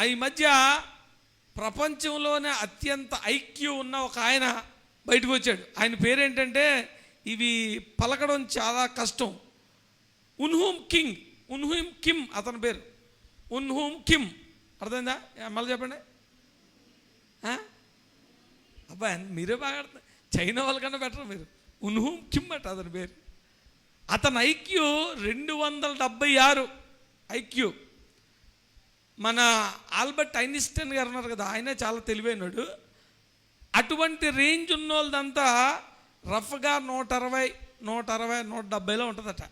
ఈ మధ్య ప్రపంచంలోనే అత్యంత ఐక్యూ ఉన్న ఒక ఆయన బయటకు వచ్చాడు. ఆయన పేరేంటంటే ఇవి పలకడం చాలా కష్టం. ఉన్హూమ్ కిమ్ అతని పేరు. ఉన్హూమ్ కిమ్, అర్థమైందా? మళ్ళీ చెప్పండి. అబ్బాయి మీరే బాగా చైనా వాళ్ళకన్నా బెటర్ మీరు. ఉన్హూమ్ కిమ్ అట అతని పేరు. అతని ఐక్యూ 276 ఐక్యూ. మన ఆల్బర్ట్ ఐన్స్టైన్ గారు ఉన్నారు కదా, ఆయనే చాలా తెలివైనడు. అటువంటి రేంజ్ ఉన్న వాళ్ళదంతా రఫ్గా 160, 170లో ఉంటుందట.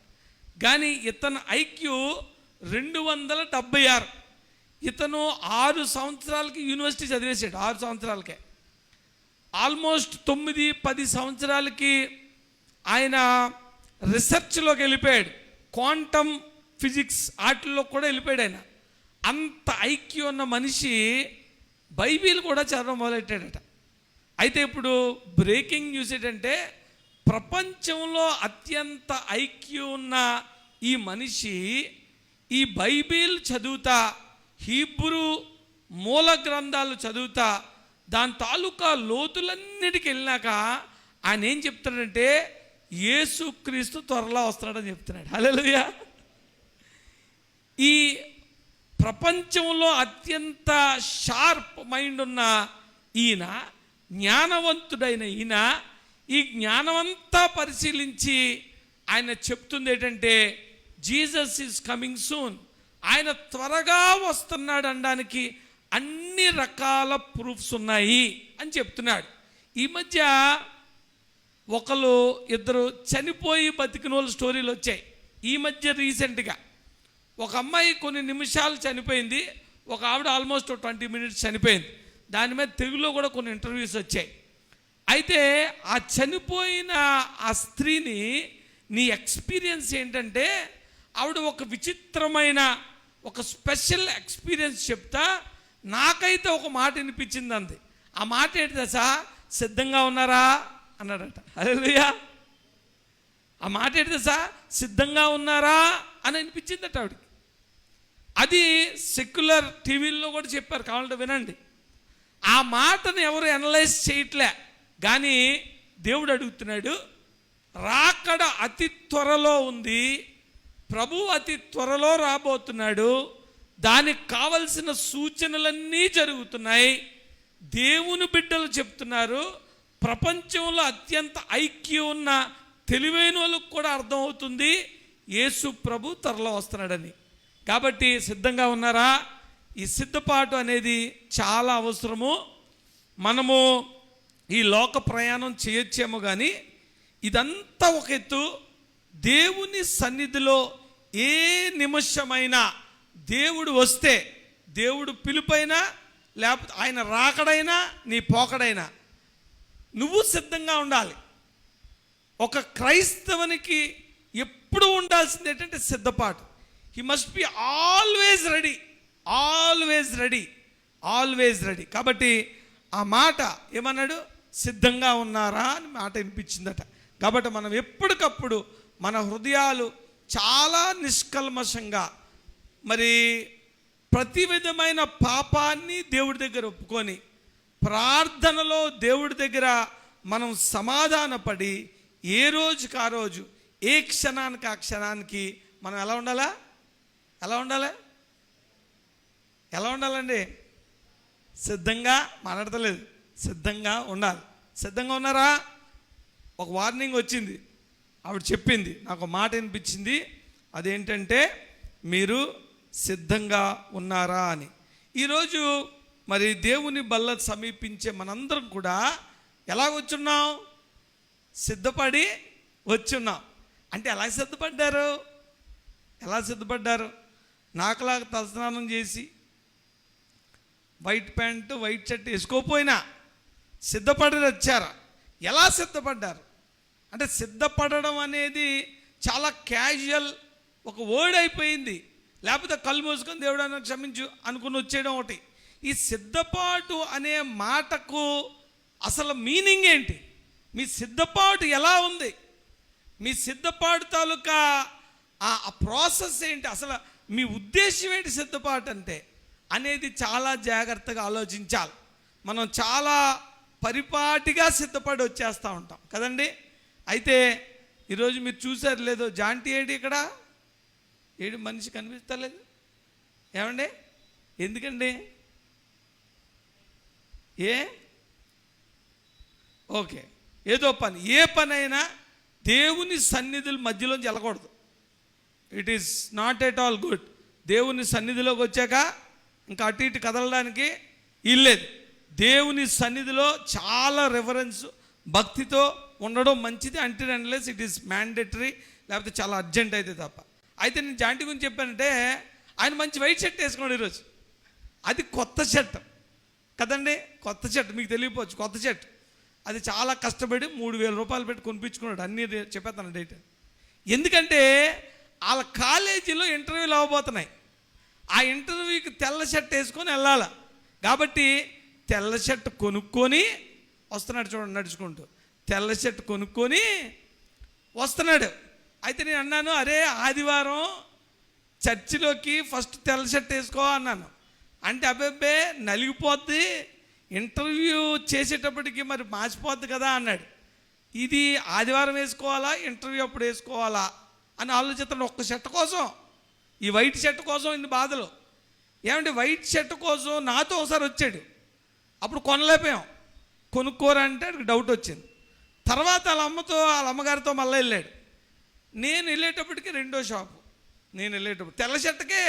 కానీ ఇతను ఐక్యూ 276. ఇతను 6 సంవత్సరాలకి యూనివర్సిటీ చదివేశాడు. 6 సంవత్సరాలకే ఆల్మోస్ట్ 9-10 సంవత్సరాలకి ఆయన రీసెర్చ్లోకి వెళ్ళిపోయాడు. క్వాంటమ్ ఫిజిక్స్ వాటిల్లో కూడా వెళ్ళిపోయాడు ఆయన. అంత ఐక్యూ ఉన్న మనిషి బైబిల్ కూడా చదవడం మొదలెట్టాడట. అయితే ఇప్పుడు బ్రేకింగ్ న్యూస్ ఏంటంటే, ప్రపంచంలో అత్యంత ఐక్యూ ఉన్న ఈ మనిషి ఈ బైబిల్ చదువుతా, హీబ్రూ మూల గ్రంథాలు చదువుతా, దాని తాలూకా లోతులన్నిటికి వెళ్ళినాక ఆయన ఏం చెప్తున్నాడంటే, యేసుక్రీస్తు త్వరలో వస్తున్నాడని చెప్తున్నాడు. హల్లెలూయా. ఈ ప్రపంచంలో అత్యంత షార్ప్ మైండ్ ఉన్న ఈయన, జ్ఞానవంతుడైన ఈయన, ఈ జ్ఞానమంతా పరిశీలించి ఆయన చెప్తుంది ఏంటంటే, జీసస్ ఈజ్ కమింగ్ సూన్, ఆయన త్వరగా వస్తున్నాడు అనడానికి అన్ని రకాల ప్రూఫ్స్ ఉన్నాయి అని చెప్తున్నాడు. ఈ మధ్య ఇద్దరు చనిపోయి బతికిన వాళ్ళ స్టోరీలు వచ్చాయి. ఈ మధ్య రీసెంట్గా ఒక అమ్మాయి కొన్ని నిమిషాలు చనిపోయింది, ఒక ఆవిడ ఆల్మోస్ట్ 20 మినిట్స్ చనిపోయింది. దాని మీద తెలుగులో కూడా కొన్ని ఇంటర్వ్యూస్ వచ్చాయి. అయితే ఆ చనిపోయిన ఆ స్త్రీని నీ ఎక్స్పీరియన్స్ ఏంటంటే, ఆవిడ ఒక విచిత్రమైన ఒక స్పెషల్ ఎక్స్పీరియన్స్ చెప్తా, నాకైతే ఒక మాట వినిపించింది అంది. ఆ మాట ఏంటి తెలుసా? సిద్ధంగా ఉన్నారా అన్నాడట. హల్లెలూయా. ఆ మాట ఏంటి తెలుసా? సిద్ధంగా ఉన్నారా అని అనిపించిందట ఆవిడకి. అది సెక్యులర్ టీవీల్లో కూడా చెప్పారు, కావాలంటే వినండి. ఆ మాటను ఎవరు అనలైజ్ చేయట్లే, కానీ దేవుడు అడుగుతున్నాడు, రాకడ అతి త్వరలో ఉంది, ప్రభు అతి త్వరలో రాబోతున్నాడు, దానికి కావలసిన సూచనలన్నీ జరుగుతున్నాయి. దేవుని బిడ్డలు చెప్తున్నారు, ప్రపంచంలో అత్యంత ఐక్యూ ఉన్న తెలివైన వాళ్ళకు కూడా అర్థమవుతుంది యేసు ప్రభు త్వరలో వస్తున్నాడని. కాబట్టి సిద్ధంగా ఉన్నారా? ఈ సిద్ధపాటు అనేది చాలా అవసరము. మనము ఈ లోక ప్రయాణం చేయొచ్చేమో, కానీ ఇదంతా ఒక ఎత్తు. దేవుని సన్నిధిలో ఏ నిమిషమైనా దేవుడు వస్తే, దేవుడు పిలుపైనా లేకపోతే ఆయన రాకడైనా నీ పోకడైనా నువ్వు సిద్ధంగా ఉండాలి. ఒక క్రైస్తవునికి ఎప్పుడు ఉండాల్సింది ఏంటంటే సిద్ధపాటు. He must be always ready, always ready, always ready. కాబట్టి ఆ మాట ఏమన్నాడు? సిద్ధంగా ఉన్నారా అని మాట వినిపించిందట. కాబట్టి మనం ఎప్పటికప్పుడు మన హృదయాలు చాలా నిష్కల్మషంగా, మరి ప్రతి విధమైన పాపాన్ని దేవుడి దగ్గర ఒప్పుకొని, ప్రార్థనలో దేవుడి దగ్గర మనం సమాధానపడి, ఏ రోజుకి ఆ రోజు, ఏ క్షణానికి ఆ క్షణానికి మనం ఎలా ఉండాలా? ఎలా ఉండాలండి? సిద్ధంగా మాట్లాడతలేదు, సిద్ధంగా ఉండాలి. సిద్ధంగా ఉన్నారా? ఒక వార్నింగ్ వచ్చింది, ఆవిడ చెప్పింది, నాకు మాట వినిపించింది. అదేంటంటే, మీరు సిద్ధంగా ఉన్నారా అని. ఈరోజు మరి దేవుని బల్ల సమీపించే మనందరం కూడా ఎలా వచ్చున్నాం? సిద్ధపడి వచ్చున్నాం. అంటే ఎలా సిద్ధపడ్డారు? నాకులాగా తలస్నానం చేసి వైట్ ప్యాంటు వైట్ షర్ట్ వేసుకోపోయినా సిద్ధపడి వచ్చారా? ఎలా సిద్ధపడ్డారు? అంటే సిద్ధపడడం అనేది చాలా క్యాజువల్ ఒక వర్డ్ అయిపోయింది. లేకపోతే కళ్ళు మూసుకొని దేవుడు అన్న క్షమించు అనుకుని వచ్చేయడం ఒకటి. ఈ సిద్ధపాటు అనే మాటకు అసలు మీనింగ్ ఏంటి? మీ సిద్ధపాటు ఎలా ఉంది? మీ సిద్ధపాటు తాలూకా ఆ ప్రాసెస్ ఏంటి? అసలు మీ ఉద్దేశం ఏంటి? సిద్ధపాటు అంటే అనేది చాలా జాగ్రత్తగా ఆలోచించాలి. మనం చాలా పరిపాటిగా సిద్ధపడి వచ్చేస్తూ ఉంటాం కదండి. అయితే ఈరోజు మీరు చూసారు లేదో, జాంటీ ఏడి ఇక్కడ ఏడు మనిషి కనిపిస్తలేదు. ఏమండి ఎందుకండి? ఓకే, ఏదో పని, ఏ పనైనా దేవుని సన్నిధుల మధ్యలోంచి వెళ్ళకూడదు. It is not at all good. దేవుని సన్నిధిలోకి వచ్చాక ఇంకా అటు ఇటు కదలడానికి ఇల్లేదు. దేవుని సన్నిధిలో చాలా రెఫరెన్స్ భక్తితో ఉండడం మంచిది. అన్లెస్ ఇట్ ఈస్ మ్యాండేటరీ, లేకపోతే చాలా అర్జెంట్ అయితే తప్ప. అయితే నేను జాంటీ గురించి చెప్పానంటే, ఆయన మంచి వైట్ షర్ట్ వేసుకున్నాడు ఈరోజు. అది కొత్త షర్ట్ కదండి, కొత్త షర్ట్. మీకు తెలియపోవచ్చు, కొత్త షర్ట్. అది చాలా కష్టపడి 3,000 రూపాయలు పెట్టి కొనిపించుకున్నాడు. అన్నీ చెప్పేస్తాను డేట్. ఎందుకంటే వాళ్ళ కాలేజీలో ఇంటర్వ్యూలు అవ్వబోతున్నాయి. ఆ ఇంటర్వ్యూకి తెల్ల షర్ట్ వేసుకొని వెళ్ళాలి. కాబట్టి తెల్ల షర్ట్ కొనుక్కొని వస్తున్నాడు. చూడండి, నడుచుకుంటూ తెల్ల షర్ట్ కొనుక్కొని వస్తున్నాడు. అయితే నేను అన్నాను, అరే ఆదివారం చర్చిలోకి ఫస్ట్ తెల్ల షర్ట్ వేసుకో అన్నాను. అంటే అబ్బాబ్బే నలిగిపోద్ది, ఇంటర్వ్యూ చేసేటప్పటికి మరి మాసిపోద్ది కదా అన్నాడు. ఇది ఆదివారం వేసుకోవాలా, ఇంటర్వ్యూ అప్పుడు వేసుకోవాలా అని ఆలోచిస్తాను. ఒక్క షర్ట్ కోసం, ఈ వైట్ షర్ట్ కోసం ఇన్ని బాధలు. ఏమంటే వైట్ షర్ట్ కోసం నాతో ఒకసారి వచ్చాడు. అప్పుడు కొనలేకపోయాం. కొనుక్కోరంటే ఆయనకు డౌట్ వచ్చింది. తర్వాత వాళ్ళ అమ్మగారితో మళ్ళీ వెళ్ళాడు. నేను వెళ్ళేటప్పటికి రెండో షాపు. నేను వెళ్ళేటప్పుడు తెల్ల షర్ట్కే,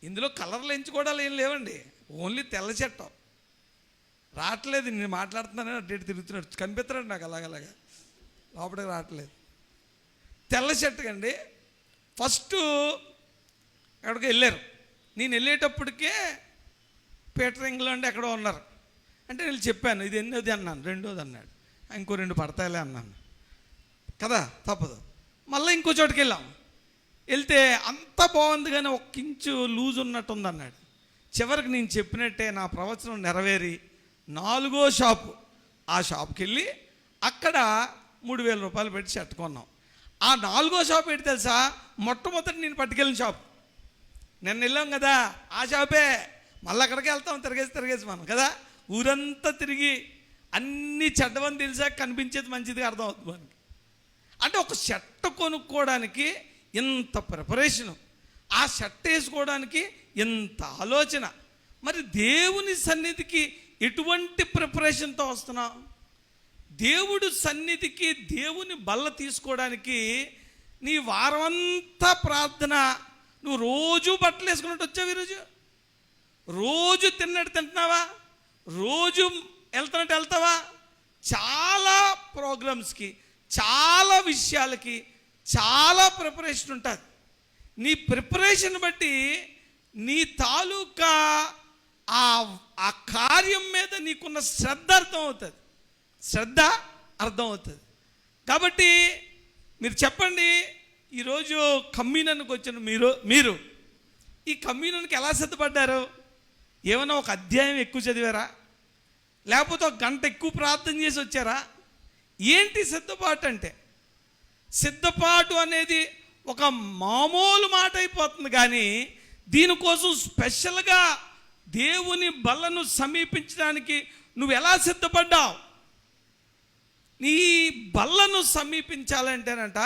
ఇందులో కలర్లు ఎంచుకోవడాలు ఏం లేవండి, ఓన్లీ తెల్ల షర్ట్. రావట్లేదు, నేను మాట్లాడుతున్నానని అటు ఇటు తిరుగుతున్నాడు, కనిపిస్తున్నాడు నాకు అలాగలాగా, లోపలికి రావట్లేదు. తెల్ల షర్ట్ కండి. ఫస్ట్ ఎక్కడికి వెళ్ళారు. నేను వెళ్ళేటప్పటికే పీటర్ ఇంగ్లాండ్ ఎక్కడో ఉన్నారు. అంటే నేను చెప్పాను, ఇది ఎన్నోది అన్నాను. రెండోది అన్నాడు. ఇంకో 2 పడతాయిలే అన్నాను కదా, తప్పదు. మళ్ళీ ఇంకో చోటుకి వెళ్ళాం. వెళ్తే అంత బాగుంది కానీ 1 ఇంచు లూజ్ ఉన్నట్టుంది అన్నాడు. చివరికి నేను చెప్పినట్టే నా ప్రవచనం నెరవేరి 4వ షాపు, ఆ షాప్కి వెళ్ళి అక్కడ 3,000 రూపాయలు పెట్టి షర్ట్ కొన్నాం. ఆ 4వ షాప్ ఏంటి తెలుసా? మొట్టమొదటి నేను పట్టుకెళ్ళిన షాప్. నిన్న వెళ్ళాం కదా ఆ షాపే. మళ్ళీ అక్కడికి వెళ్తాం, తిరిగేసి మనం కదా. ఊరంతా తిరిగి అన్నీ చెడ్డవని తెలిసాక కనిపించేది మంచిదిగా అర్థం అవుతుంది మనకి. అంటే ఒక షర్ట్ కొనుక్కోవడానికి ఇంత ప్రిపరేషను, ఆ షర్ట్ వేసుకోవడానికి ఇంత ఆలోచన. మరి దేవుని సన్నిధికి ఎటువంటి ప్రిపరేషన్తో వస్తున్నాం? దేవుడు సన్నిధికి, దేవుని బల్ల తీసుకోవడానికి నీ వారమంతా ప్రార్థన. నువ్వు రోజు బట్టలు వేసుకున్నట్టు వచ్చావు, ఈరోజు రోజు తిన్నట్టు తింటున్నావా, రోజు వెళ్తున్నట్టు వెళ్తావా? చాలా ప్రోగ్రామ్స్కి, చాలా విషయాలకి చాలా ప్రిపరేషన్ ఉంటుంది. నీ ప్రిపరేషన్ బట్టి నీ తాలూకా ఆ కార్యం మీద నీకున్న శ్రద్ధ అర్థం అవుతుంది. కాబట్టి మీరు చెప్పండి, ఈరోజు కమ్యూనియన్కి వచ్చిన మీరు ఈ కమ్యూనియన్కి ఎలా సిద్ధపడ్డారు? ఏమైనా ఒక అధ్యాయం ఎక్కువ చదివారా? లేకపోతే 1 గంట ఎక్కువ ప్రార్థన చేసి వచ్చారా? ఏంటి సిద్ధపాటు అంటే? సిద్ధపాటు అనేది ఒక మామూలు మాట అయిపోతుంది. కానీ దీనికోసం స్పెషల్గా దేవుని బల్లను సమీపించడానికి నువ్వు ఎలా సిద్ధపడ్డావు? నీ బల్లను సమీపించాలంటేనంట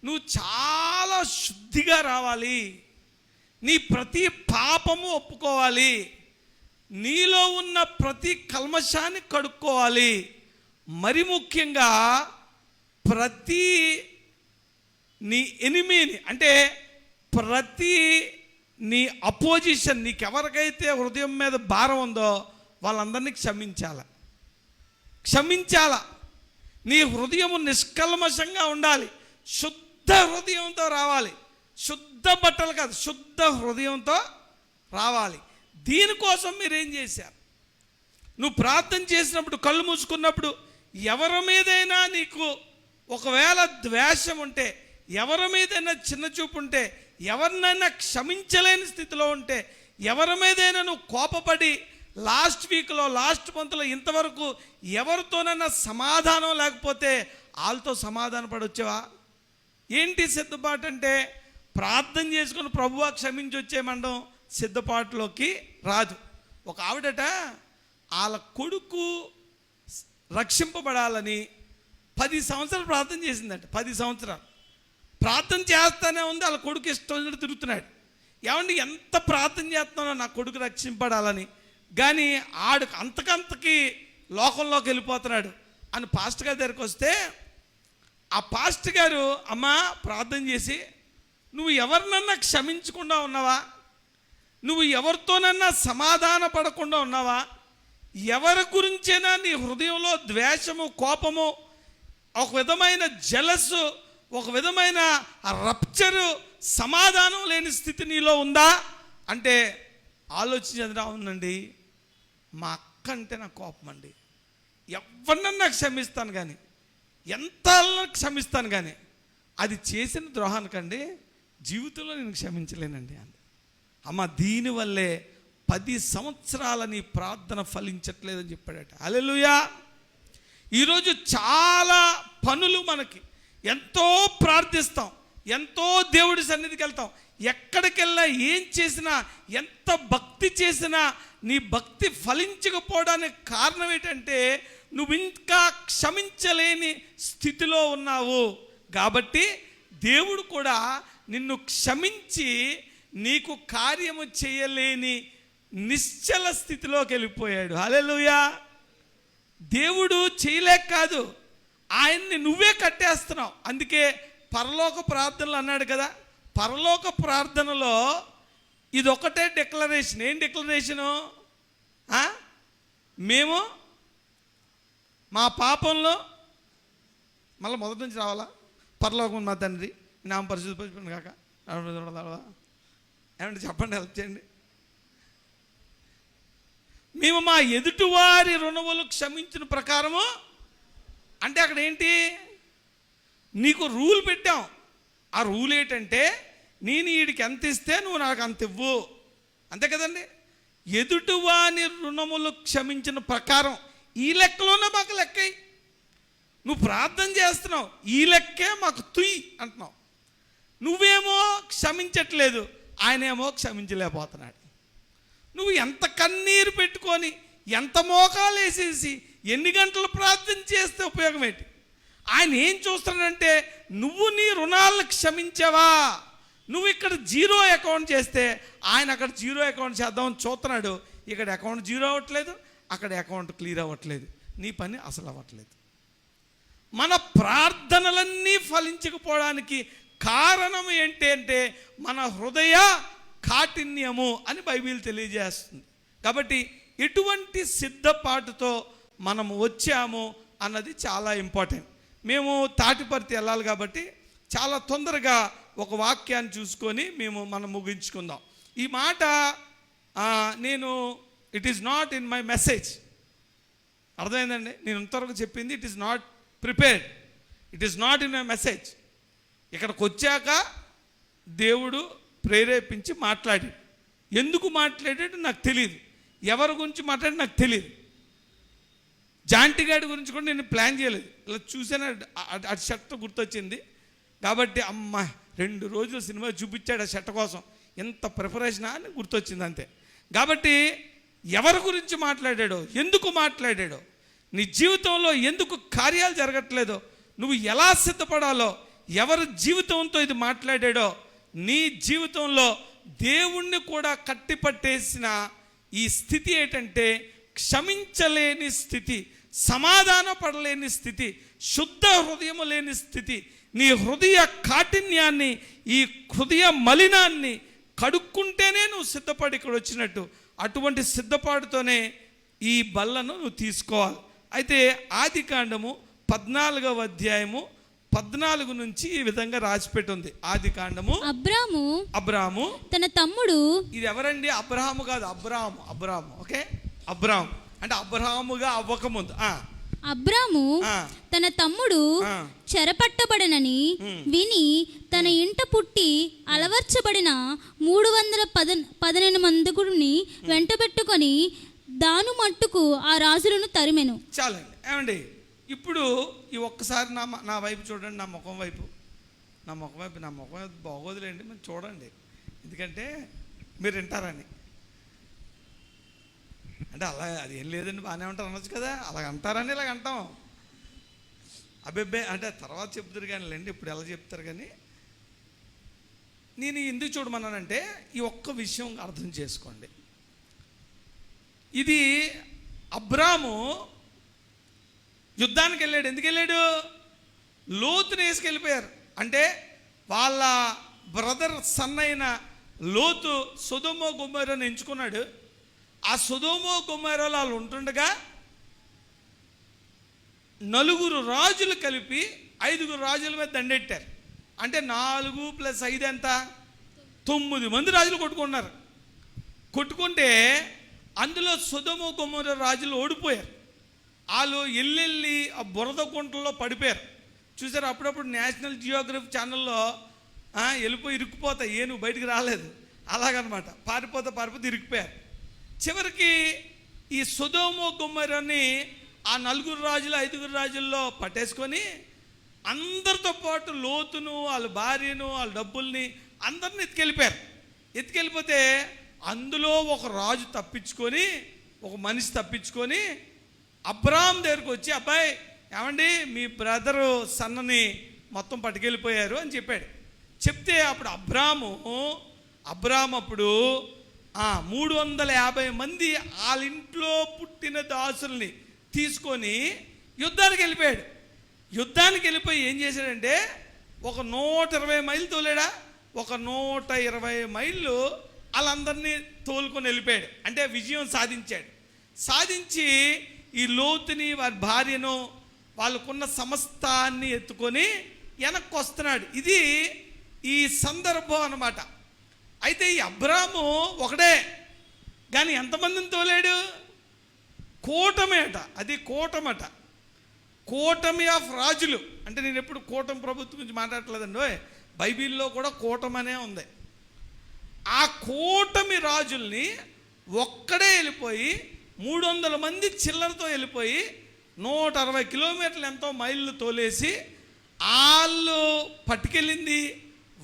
నువ్వు చాలా శుద్ధిగా రావాలి. నీ ప్రతి పాపము ఒప్పుకోవాలి. నీలో ఉన్న ప్రతి కల్మషాన్ని కడుక్కోవాలి. మరి ముఖ్యంగా ప్రతి నీ ఎనిమీని, అంటే ప్రతి నీ అపోజిషన్, నీకెవరికైతే హృదయం మీద భారం ఉందో వాళ్ళందరినీ క్షమించాల. నీ హృదయము నిష్కల్మషంగా ఉండాలి. శుద్ధ హృదయంతో రావాలి. శుద్ధ బట్టలు కాదు, శుద్ధ హృదయంతో రావాలి. దీనికోసం మీరేం చేశారు? నువ్వు ప్రార్థన చేసినప్పుడు, కళ్ళు మూసుకున్నప్పుడు ఎవరి మీదైనా నీకు ఒకవేళ ద్వేషం ఉంటే, ఎవరి మీదైనా చిన్న చూపు ఉంటే, ఎవరినైనా క్షమించలేని స్థితిలో ఉంటే, ఎవరి మీదైనా నువ్వు కోపపడి లాస్ట్ వీక్లో, లాస్ట్ మంత్లో ఇంతవరకు ఎవరితోనైనా సమాధానం లేకపోతే వాళ్ళతో సమాధాన పడొచ్చావా? ఏంటి సిద్ధపాటు అంటే? ప్రార్థన చేసుకుని ప్రభువా క్షమించి వచ్చేయమండం సిద్ధపాటులోకి రాదు. ఒక ఆవిడట వాళ్ళ కొడుకు రక్షింపబడాలని 10 సంవత్సరాలు ప్రార్థన చేసిందట. 10 సంవత్సరాలు ప్రార్థన చేస్తానే ఉంది. వాళ్ళ కొడుకు ఇష్టం తిరుగుతున్నాడు. ఏమండి, ఎంత ప్రార్థన చేస్తున్నానో నా కొడుకు రక్షింపడాలని, కానీ ఆడు అంతకంతకి లోకంలోకి వెళ్ళిపోతున్నాడు అని పాస్టర్ గారి దగ్గరికి వస్తే, ఆ పాస్టర్ గారు, అమ్మా ప్రార్థన చేసి, నువ్వు ఎవరినన్నా క్షమించకుండా ఉన్నావా? నువ్వు ఎవరితోనన్నా సమాధాన పడకుండా ఉన్నావా? ఎవరి గురించైనా నీ హృదయంలో ద్వేషము, కోపము, ఒక విధమైన జలస్సు, ఒక విధమైన రప్చరు, సమాధానం లేని స్థితి నీలో ఉందా అంటే ఆలోచించదురా, ఉందండి, మా అక్క అంటే నాకు కోపం అండి, ఎవరినన్నా క్షమిస్తాను కానీ, ఎంత క్షమిస్తాను కానీ అది చేసిన ద్రోహానికండి జీవితంలో నేను క్షమించలేనండి అంది. అమ్మ, దీనివల్లే 10 సంవత్సరాల నీ ప్రార్థన ఫలించట్లేదని చెప్పాడట. హల్లెలూయా. ఈరోజు చాలా పనులు మనకి, ఎంతో ప్రార్థిస్తాం, ఎంతో దేవుడి సన్నిధికి వెళ్తాం, ఎక్కడికి వెళ్ళినా ఏం చేసినా, ఎంత భక్తి చేసినా నీ భక్తి ఫలించకపోవడానికి కారణం ఏంటంటే నువ్వు ఇంకా క్షమించలేని స్థితిలో ఉన్నావు. కాబట్టి దేవుడు కూడా నిన్ను క్షమించి నీకు కార్యము చేయలేని నిశ్చల స్థితిలోకి వెళ్ళిపోయాడు. హల్లెలూయా. దేవుడు చేయలేక కాదు, ఆయన్ని నువ్వే కట్టేస్తున్నావు. అందుకే పరలోక ప్రార్థనలు అన్నాడు కదా, పరలోక ప్రార్థనలో ఇది ఒకటే డిక్లరేషన్. ఏం డిక్లరేషను? మేము మా పాపంలో, మళ్ళీ మొదటి నుంచి రావాలా, పరలోకం మా తండ్రి నామ పరిశుద్ధపరచబడును కాక, ఏమంటే చెప్పండి, హెల్ప్ చేయండి. మేము మా ఎదుటివారి రుణములు క్షమించిన ప్రకారము అంటే అక్కడ ఏంటి? నీకు రూల్ పెట్టాం. ఆ రూల్ ఏంటంటే నేను వీడికి ఎంత ఇస్తే నువ్వు నాకు అంత ఇవ్వు, అంతే కదండి. ఎదుటివాని రుణములు క్షమించిన ప్రకారం ఈ లెక్కలోనే మాకు లెక్క. నువ్వు ప్రార్థన చేస్తున్నావు, ఈ లెక్కే మాకు తుయ్ అంటున్నావు. నువ్వేమో క్షమించట్లేదు, ఆయనేమో క్షమించలేకపోతున్నాడు. నువ్వు ఎంత కన్నీరు పెట్టుకొని, ఎంత మోకాలు వేసేసి, ఎన్ని గంటలు ప్రార్థన చేస్తే ఉపయోగం ఏంటి? ఆయన ఏం చూస్తాడంటే నువ్వు నీ రుణాలను క్షమించావా. నువ్వు ఇక్కడ 0 అకౌంట్ చేస్తే ఆయన అక్కడ 0 అకౌంట్ చేద్దామని చూస్తున్నాడు. ఇక్కడ అకౌంట్ 0 అవ్వట్లేదు, అక్కడ అకౌంట్ క్లియర్ అవ్వట్లేదు, నీ పని అసలు అవ్వట్లేదు. మన ప్రార్థనలన్నీ ఫలించకపోవడానికి కారణం ఏంటి అంటే మన హృదయ కాఠిన్యము అని బైబిల్ తెలియజేస్తుంది. కాబట్టి ఎటువంటి సిద్ధపాటుతో మనం వచ్చాము అన్నది చాలా ఇంపార్టెంట్. మేము తాటిపర్తి వెళ్ళాలి కాబట్టి చాలా తొందరగా ఒక వాక్యాన్ని చూసుకొని మనం ముగించుకుందాం. ఈ మాట నేను it is not in my message, అర్థమైందండి. నేను ఇంతవరకు చెప్పింది it is not prepared, it is not in my message. ఇక్కడికి వచ్చాక దేవుడు ప్రేరేపించి మాట్లాడి, ఎందుకు మాట్లాడాడు నాకు తెలియదు, ఎవరి గురించి మాట్లాడి నాకు తెలియదు. జాంటిగాడి గురించి కూడా నేను ప్లాన్ చేయలేదు, ఇలా చూసాను, ఆ షర్ట్ గుర్తొచ్చింది కాబట్టి అమ్మ 2 రోజులు సినిమా చూపించాడు ఆ షర్ట్ కోసం, ఎంత ప్రిపరేషన్ అని గుర్తొచ్చింది అంతే. కాబట్టి ఎవరి గురించి మాట్లాడాడో, ఎందుకు మాట్లాడాడో, నీ జీవితంలో ఎందుకు కార్యాలు జరగట్లేదో, నువ్వు ఎలా సిద్ధపడాలో, ఎవరి జీవితంతో ఇది మాట్లాడాడో, నీ జీవితంలో దేవుణ్ణి కూడా కట్టిపట్టేసిన ఈ స్థితి ఏంటంటే క్షమించలేని స్థితి, సమాధాన పడలేని స్థితి, శుద్ధ హృదయము లేని స్థితి. నీ హృదయ కాఠిన్యాన్ని, ఈ హృదయ మలినాన్ని కడుక్కుంటేనే నువ్వు సిద్ధపడి ఇక్కడ వచ్చినట్టు. అటువంటి సిద్ధపాటుతోనే ఈ బల్లను నువ్వు తీసుకోవాలి. అయితే ఆదికాండము 14వ అధ్యాయము 14 నుంచి ఈ విధంగా రాసిపెట్టి ఉంది. ఆదికాండము అబ్రాము తన తమ్ముడు, ఇది ఎవరండి? అబ్రహాము కాదు, అబ్రాము. ఓకే, అబ్రాము అంటే అబ్రహాముగా అవ్వకముందు. అబ్రాము తన తమ్ముడు చెరపట్టబడనని విని తన ఇంట పుట్టి అలవర్చబడిన 318 మందిని వెంటబెట్టుకొని దాను మట్టుకు ఆ రాజులను తరిమెను. చాలండి. ఏమండి, ఇప్పుడు ఈ ఒక్కసారి నా వైపు చూడండి, నా ముఖం వైపు బాగోదులేండి, మనం చూడండి. ఎందుకంటే మీరు వింటారని. అంటే అలా అది ఏం లేదండి, బాగానే ఉంటారు అనొచ్చు కదా, అలాగ అంటారని ఇలాగ అంటాం. అబ్బెబ్బే అంటే తర్వాత చెప్తారు కానీ లేండి, ఇప్పుడు ఎలా చెప్తారు. కానీ నేను ఎందుకు చూడమన్నానంటే ఈ ఒక్క విషయం అర్థం చేసుకోండి. ఇది అబ్రాము యుద్ధానికి వెళ్ళాడు. ఎందుకు వెళ్ళాడు? లోతుని వేసుకెళ్ళిపోయారు. అంటే వాళ్ళ బ్రదర్ సన్ అయిన లోతు సొదొమ గొమొర్రాను ఎంచుకున్నాడు. ఆ సొదొమ గొమొర్రాలో వాళ్ళు ఉంటుండగా 4 రాజులు కలిపి 5 రాజుల మీద దండెట్టారు. అంటే 4 + 5 ఎంత? 9 మంది రాజులు కొట్టుకున్నారు. కొట్టుకుంటే అందులో సొదొమ గొమొర్రా రాజులు ఓడిపోయారు. వాళ్ళు ఎల్లెళ్ళి ఆ బురద గుంటల్లో పడిపోయారు. చూసారు అప్పుడప్పుడు నేషనల్ జియోగ్రఫీ ఛానల్లో వెళ్ళిపోయి ఇరుక్కుపోతాయి, నువ్వు బయటికి రాలేదు అలాగనమాట. పారిపోతే ఇరుక్కుపోయారు. చివరికి ఈ సొదొమ గొమొర్రాని ఆ 4 రాజులు 5 రాజుల్లో పట్టేసుకొని అందరితో పాటు లోతును వాళ్ళ భార్యను వాళ్ళ డబ్బుల్ని అందరిని ఎత్తుకెళ్ళిపోతే అందులో ఒక రాజు తప్పించుకొని, ఒక మనిషి తప్పించుకొని అబ్రామ్ దగ్గరకు వచ్చి, అబ్బాయి ఏమండి మీ బ్రదరు సన్నని మొత్తం పట్టుకెళ్ళిపోయారు అని చెప్పాడు. చెప్తే అప్పుడు అబ్రాము అప్పుడు 350 మంది వాళ్ళ ఇంట్లో పుట్టిన దాసుల్ని తీసుకొని యుద్ధానికి వెళ్ళిపోయాడు. యుద్ధానికి వెళ్ళిపోయి ఏం చేశాడంటే ఒక 120 మైళ్ళు తోలాడా, ఒక 120 మైళ్ళు వాళ్ళందరినీ తోలుకొని వెళ్ళిపోయాడు. అంటే విజయం సాధించి ఈ లోతుని వారి భార్యను వాళ్ళకున్న సమస్తాన్ని ఎత్తుకొని వెనక్కి వస్తున్నాడు. ఇది ఈ సందర్భం అన్నమాట. అయితే ఈ అబ్రాము ఒకడే, కానీ ఎంతమందిని తోలాడు? కూటమి అట. అది కూటమట, కూటమి ఆఫ్ రాజులు. అంటే నేను ఎప్పుడు కూటమి ప్రభుత్వం గురించి మాట్లాడట్లేదండి, బైబిల్లో కూడా కూటమనే ఉంది. ఆ కూటమి రాజుల్ని ఒక్కడే వెళ్ళిపోయి 300 మంది చిల్లరతో వెళ్ళిపోయి 160 కిలోమీటర్లు ఎంతో మైళ్ళు తోలేసి వాళ్ళు పట్టుకెళ్ళింది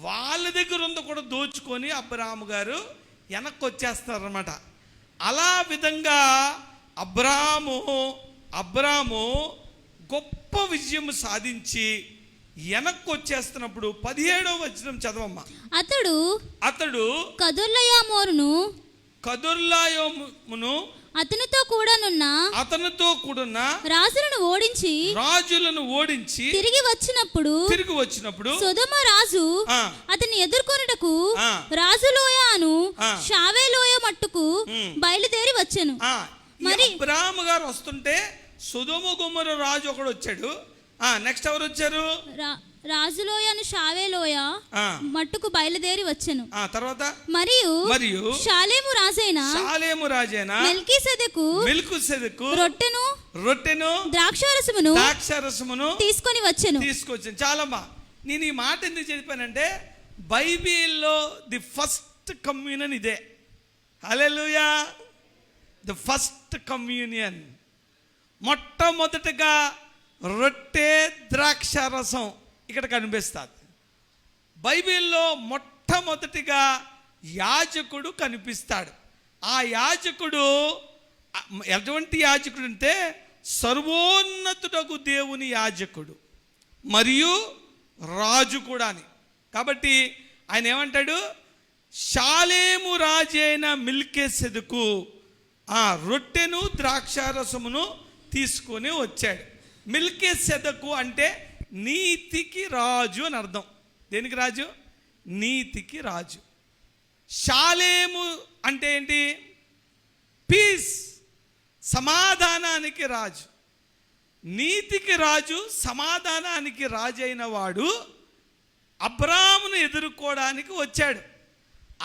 వాళ్ళ దగ్గర ఉంది కూడా దోచుకొని అబ్రాము గారు వెనక్కి వచ్చేస్తారన్నమాట. అలా విధంగా అబ్రాము గొప్ప విజయం సాధించి వెనక్కి వచ్చేస్తున్నప్పుడు 17వ వచనం చదవమ్మా. అతడు కదొర్లాయోమును అతనితో కూడానున్న రాజులను ఓడించి తిరిగి వచ్చినప్పుడు సొదొమ రాజు అతన్ని ఎదుర్కొనుటకు రాజులోయను షావేలోయ మట్టుకు బయలుదేరి వచ్చెను. మరి అబ్రాము గారు వస్తుంటే సొదొమ గొమొర్రా రాజు ఒకడు వచ్చాడు. నెక్స్ట్ ఎవరు వచ్చారు? రాజులోయను షావేలోయ మట్టుకు బయలుదేరి వచ్చెను. తర్వాత మరియు షాలేము రాజైన మెల్కీసెదెకు రొట్టెను ద్రాక్షారసమును తీసుకొని వచ్చెను. చాలమ్మా. నేను ఈ మాట ఎందుకు చెప్పానంటే బైబిల్లో ది ఫస్ట్ కమ్యూనియన్ ఇదే. హల్లెలూయా. ది ఫస్ట్ కమ్యూనియన్ మొట్టమొదటిగా రొట్టె ద్రాక్షారసం ఇక్కడ కనిపిస్తుంది. బైబిల్లో మొట్టమొదటిగా యాజకుడు కనిపిస్తాడు. ఆ యాజకుడు ఎటువంటి యాజకుడు అంటే సర్వోన్నతుడగు దేవుని యాజకుడు మరియు రాజు కూడా అని. కాబట్టి ఆయన ఏమంటాడు? షాలేము రాజైన మెల్కీసెదెకు రొట్టెను ద్రాక్షారసమును తీసుకొని వచ్చాడు. మెల్కీసెదెకు అంటే నీతికి రాజు అని అర్థం. దేనికి రాజు? నీతికి రాజు. షాలేము అంటే ఏంటి? పీస్, సమాధానానికి రాజు. నీతికి రాజు, సమాధానానికి రాజు అయిన వాడు అబ్రామును ఎదుర్కోవడానికి వచ్చాడు.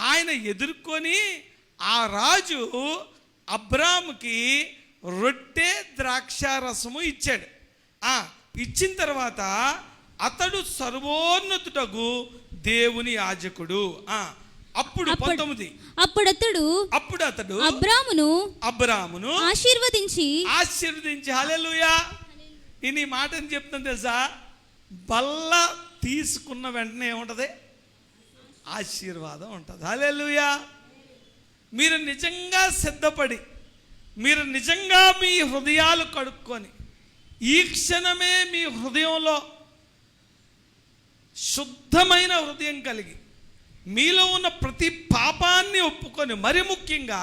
ఆయన ఎదుర్కొని ఆ రాజు అబ్రాముకి రొట్టె ద్రాక్షారసము ఇచ్చాడు. ఇచ్చిన తర్వాత అతడు సర్వోన్నతుడగు దేవుని యాజకుడు. అప్పుడు 19 అప్పుడు అతడు అబ్రామును ఆశీర్వదించి హల్లెలూయా. ఈ మాట అని చెప్తాను తెలుసా? బల్ల తీసుకున్న వెంటనే ఏముంటది? ఆశీర్వాదం ఉంటుంది. హల్లెలూయా. మీరు నిజంగా సిద్ధపడి, మీరు నిజంగా మీ హృదయాలు కడుక్కొని, ఈ క్షణమే మీ హృదయంలో శుద్ధమైన హృదయం కలిగి, మీలో ఉన్న ప్రతి పాపాన్ని ఒప్పుకొని, మరి ముఖ్యంగా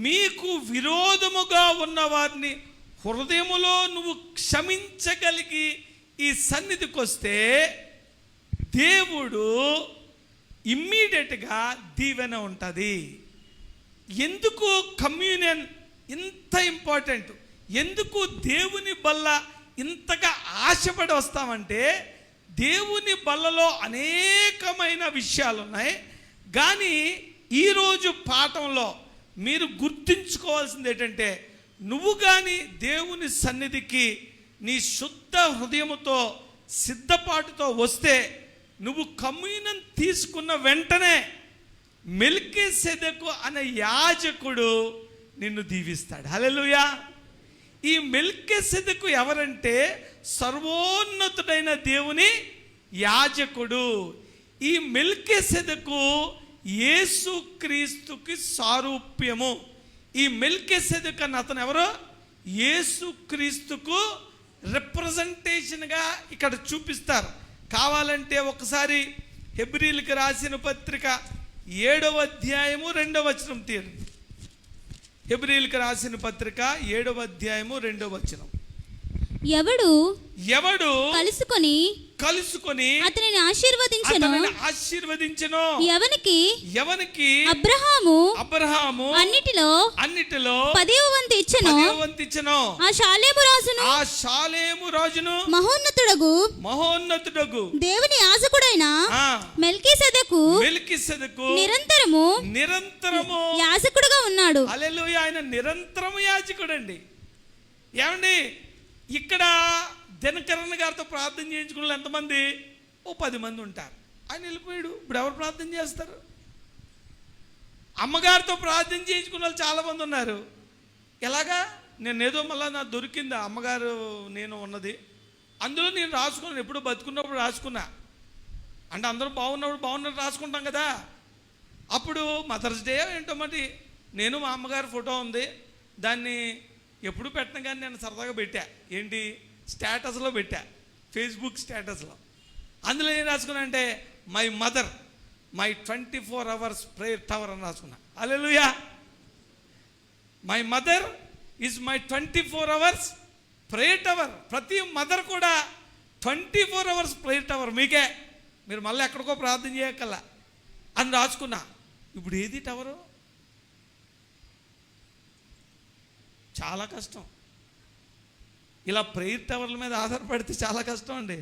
మీకు విరోధముగా ఉన్న వారిని హృదయములో నువ్వు క్షమించగలిగి ఈ సన్నిధికి వస్తే దేవుడు ఇమ్మీడియట్గా దీవెన ఉంటుంది. ఎందుకు కమ్యూనియన్ ఇంత ఇంపార్టెంట్, ఎందుకు దేవుని బల్ల ఇంతగా ఆశపడి వస్తామంటే, దేవుని బల్లలో అనేకమైన విషయాలు ఉన్నాయి. కానీ ఈరోజు పాఠంలో మీరు గుర్తుంచుకోవాల్సింది ఏంటంటే, నువ్వు కానీ దేవుని సన్నిధికి నీ శుద్ధ హృదయముతో సిద్ధపాటుతో వస్తే, నువ్వు కమ్యూనియన్ తీసుకున్న వెంటనే మెల్కీసెదెకు అనే యాజకుడు నిన్ను దీవిస్తాడు. హల్లెలూయా. ఈ మెల్కీసెదెకు ఎవరంటే సర్వోన్నతుడైన దేవుని యాజకుడు. ఈ మెల్కీసెదెకు యేసుక్రీస్తుకి సారూప్యము. ఈ మెల్కీసెదెకు అన్న అతను ఎవరు? యేసుక్రీస్తుకు రిప్రజెంటేషన్గా ఇక్కడ చూపిస్తారు. కావాలంటే ఒకసారి హెబ్రీయులకు రాసిన పత్రిక 7వ అధ్యాయము 2వ వచనం తీయండి. హెబ్రీయులకు రాసిన పత్రిక 7వ అధ్యాయము 2వ వచనం. ఎవడు కలుసుకొని అతనిని ఆశీర్వదించెను. ఎవనికి అబ్రహాము అన్నిటిలో 10వ వంతు ఇచ్చెను. ఆ షాలేము రాజును మహోన్నతుడగు దేవుని యాజకుడైన మెల్కీసెదెకు నిరంతరము యాజకుడుగా ఉన్నాడు. హల్లెలూయా. ఆయన నిరంతరము యాజకుడండి. ఏమండి, ఇక్కడ దినకరణ గారితో ప్రార్థన చేయించుకున్న వాళ్ళు ఎంతమంది? 10 మంది ఉంటారు. ఆయన వెళ్ళిపోయాడు. ఇప్పుడు ఎవరు ప్రార్థన చేస్తారు? అమ్మగారితో ప్రార్థన చేయించుకున్న వాళ్ళు చాలామంది ఉన్నారు. ఎలాగా? నేను ఏదో మళ్ళీ నాకు దొరికిందా అమ్మగారు నేను ఉన్నది, అందులో నేను రాసుకున్నాను. ఎప్పుడు బతుకున్నప్పుడు రాసుకున్నా. అంటే అందరూ బాగున్నట్టు రాసుకుంటాం కదా. అప్పుడు మదర్స్ డే ఏంటో మరి నేను మా అమ్మగారి ఫోటో ఉంది, దాన్ని ఎప్పుడు పెట్టను కానీ నేను సరదాగా పెట్టా. ఏంటి? స్టేటస్లో పెట్టా, ఫేస్బుక్ స్టేటస్లో. అందులో ఏం రాసుకున్నా అంటే my mother my 24 hours prayer tower అని రాసుకున్నా. Hallelujah. My mother is my 24 hours prayer tower. ప్రతి మదర్ కూడా 24 hours ప్రేయర్ టవర్ మీకే. మీరు మళ్ళీ ఎక్కడికో ప్రార్థన చేయక్కల్లా అని రాసుకున్నా. ఇప్పుడు ఏది టవరు? చాలా కష్టం. ఇలా ప్రేయర్ టవర్ల మీద ఆధారపడితే చాలా కష్టం అండి.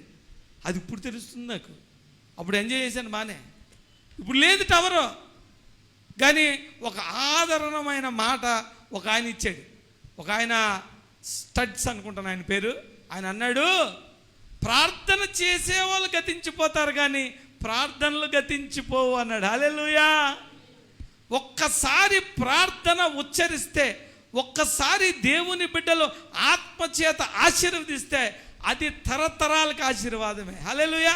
అది ఇప్పుడు తెలుస్తుంది నాకు. అప్పుడు ఎంజాయ్ చేశాను బాగానే. ఇప్పుడు లేదు టవరు. కానీ ఒక ఆదరణమైన మాట ఒక ఆయన ఇచ్చాడు. ఒక ఆయన స్టడ్స్ అనుకుంటాను ఆయన పేరు. ఆయన అన్నాడు, ప్రార్థన చేసేవాళ్ళు గతించిపోతారు కానీ ప్రార్థనలు గతించిపోవు అన్నాడు. హల్లెలూయా. ఒక్కసారి ప్రార్థన ఉచ్చరిస్తే, ఒక్కసారి దేవుని బిడ్డలు ఆత్మచేత ఆశీర్వదిస్తే అది తరతరాలకు ఆశీర్వాదమే. హల్లెలూయా.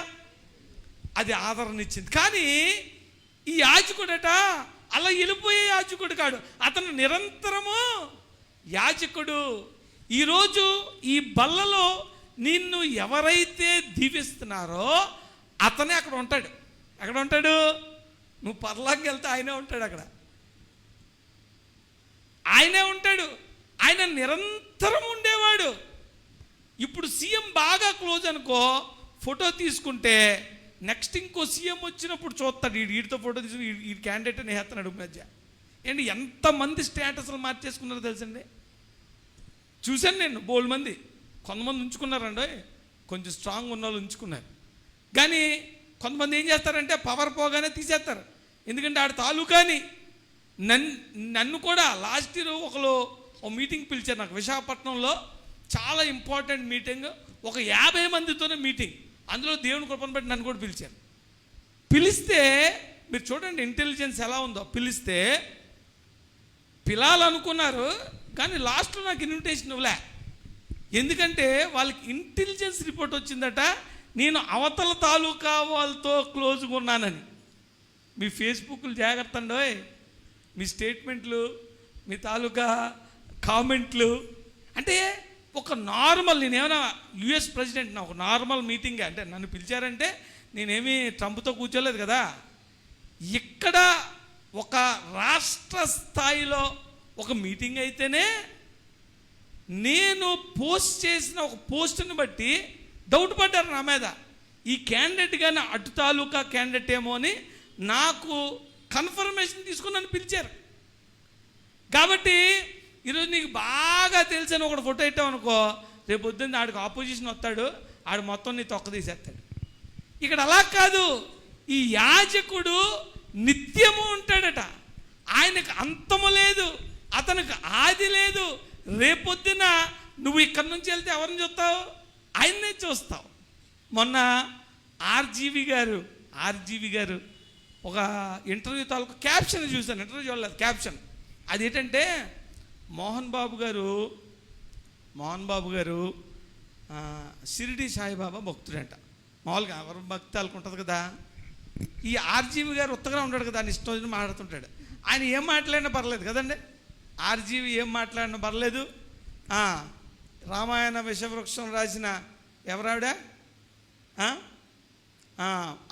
అది ఆదరణ ఇచ్చింది. కానీ ఈ యాజకుడట అలా వెళ్ళిపోయే యాజకుడు కాడు, అతను నిరంతరము యాజకుడు. ఈరోజు ఈ బల్లలో నిన్ను ఎవరైతే దీవిస్తున్నారో అతనే అక్కడ ఉంటాడు. ఎక్కడ ఉంటాడు? నువ్వు పరలోకి వెళ్తే ఆయనే ఉంటాడు. అక్కడ ఆయనే ఉంటాడు. ఆయన నిరంతరం ఉండేవాడు. ఇప్పుడు సీఎం బాగా క్లోజ్ అనుకో, ఫోటో తీసుకుంటే నెక్స్ట్ ఇంకో సీఎం వచ్చినప్పుడు చూస్తాడు. వీడితో ఫోటో తీసుకుని ఈ క్యాండిడేట్ అని వేస్తున్నాడు మధ్య. ఏంటి ఎంతమంది స్టేటస్లు మార్చేసుకున్నారో తెలుసండి. చూశాను నేను బోల్డ్ మంది. కొంతమంది ఉంచుకున్నారండి, కొంచెం స్ట్రాంగ్ ఉన్న వాళ్ళు ఉంచుకున్నారు. కానీ కొంతమంది ఏం చేస్తారంటే పవర్ పోగానే తీసేస్తారు. ఎందుకంటే ఆడ తాలూకాని నన్ను కూడా లాస్ట్ ఇయర్ ఒకరు ఒక మీటింగ్ పిలిచారు నాకు విశాఖపట్నంలో. చాలా ఇంపార్టెంట్ మీటింగ్, ఒక 50 మందితోనే మీటింగ్. అందులో దేవుని కృపను బట్టి నన్ను కూడా పిలిచారు. పిలిస్తే మీరు చూడండి ఇంటెలిజెన్స్ ఎలా ఉందో. పిలాలనుకున్నారు కానీ లాస్ట్లో నాకు ఇన్విటేషన్ ఇవ్వలే. ఎందుకంటే వాళ్ళకి ఇంటెలిజెన్స్ రిపోర్ట్ వచ్చిందట, నేను అవతల తాలూకా వాళ్ళతో క్లోజ్గా ఉన్నానని. మీ ఫేస్బుక్లు జాగ్రత్త అండి. మీ స్టేట్మెంట్లు, మీ తాలూకా కామెంట్లు, అంటే ఒక నార్మల్, నేనేమైనా యుఎస్ ప్రెసిడెంట్, నా ఒక నార్మల్ మీటింగ్, అంటే నన్ను పిలిచారంటే నేనేమి ట్రంప్తో కూర్చోలేదు కదా. ఇక్కడ ఒక రాష్ట్ర స్థాయిలో ఒక మీటింగ్ అయితేనే నేను పోస్ట్ చేసిన ఒక పోస్టుని బట్టి డౌట్ పడ్డారు నా మీద. ఈ క్యాండిడేట్ కానీ అటు తాలూకా క్యాండిడేట్ ఏమో అని నాకు కన్ఫర్మేషన్ తీసుకుని నన్ను పిలిచారు. కాబట్టి ఈరోజు నీకు బాగా తెలిసిన ఒకటి ఫోటో ఇట్టావు అనుకో, రేపు పొద్దున్న ఆడికి ఆపోజిషన్ వస్తాడు, ఆడు మొత్తం నీ తొక్క తీసేస్తాడు. ఇక్కడ అలా కాదు, ఈ యాజకుడు నిత్యము ఉంటాడట. ఆయనకు అంతము లేదు, అతనికి ఆది లేదు. రేపొద్దున నువ్వు ఇక్కడి నుంచి వెళ్తే ఎవరిని చూస్తావు? ఆయన్నే చూస్తావు. మొన్న ఆర్జీవి గారు ఒక ఇంటర్వ్యూ తాలూకు క్యాప్షన్ చూశాను, ఇంటర్వ్యూ చూడలేదు, క్యాప్షన్ అదేంటంటే మోహన్ బాబు గారు షిరిడి సాయిబాబా భక్తుడంట. మామూలుగా ఎవరు భక్తి వాళ్ళకు ఉంటుంది కదా. ఈ ఆర్జీవి గారు ఉత్తగా ఉంటాడు కదా, ఆయన ఇష్టం వచ్చి మాట్లాడుతుంటాడు. ఆయన ఏం మాట్లాడినా పర్లేదు కదండి, ఆర్జీవి ఏం మాట్లాడినా పర్లేదు. రామాయణ విషవృక్షం రాసిన ఎవరావిడ,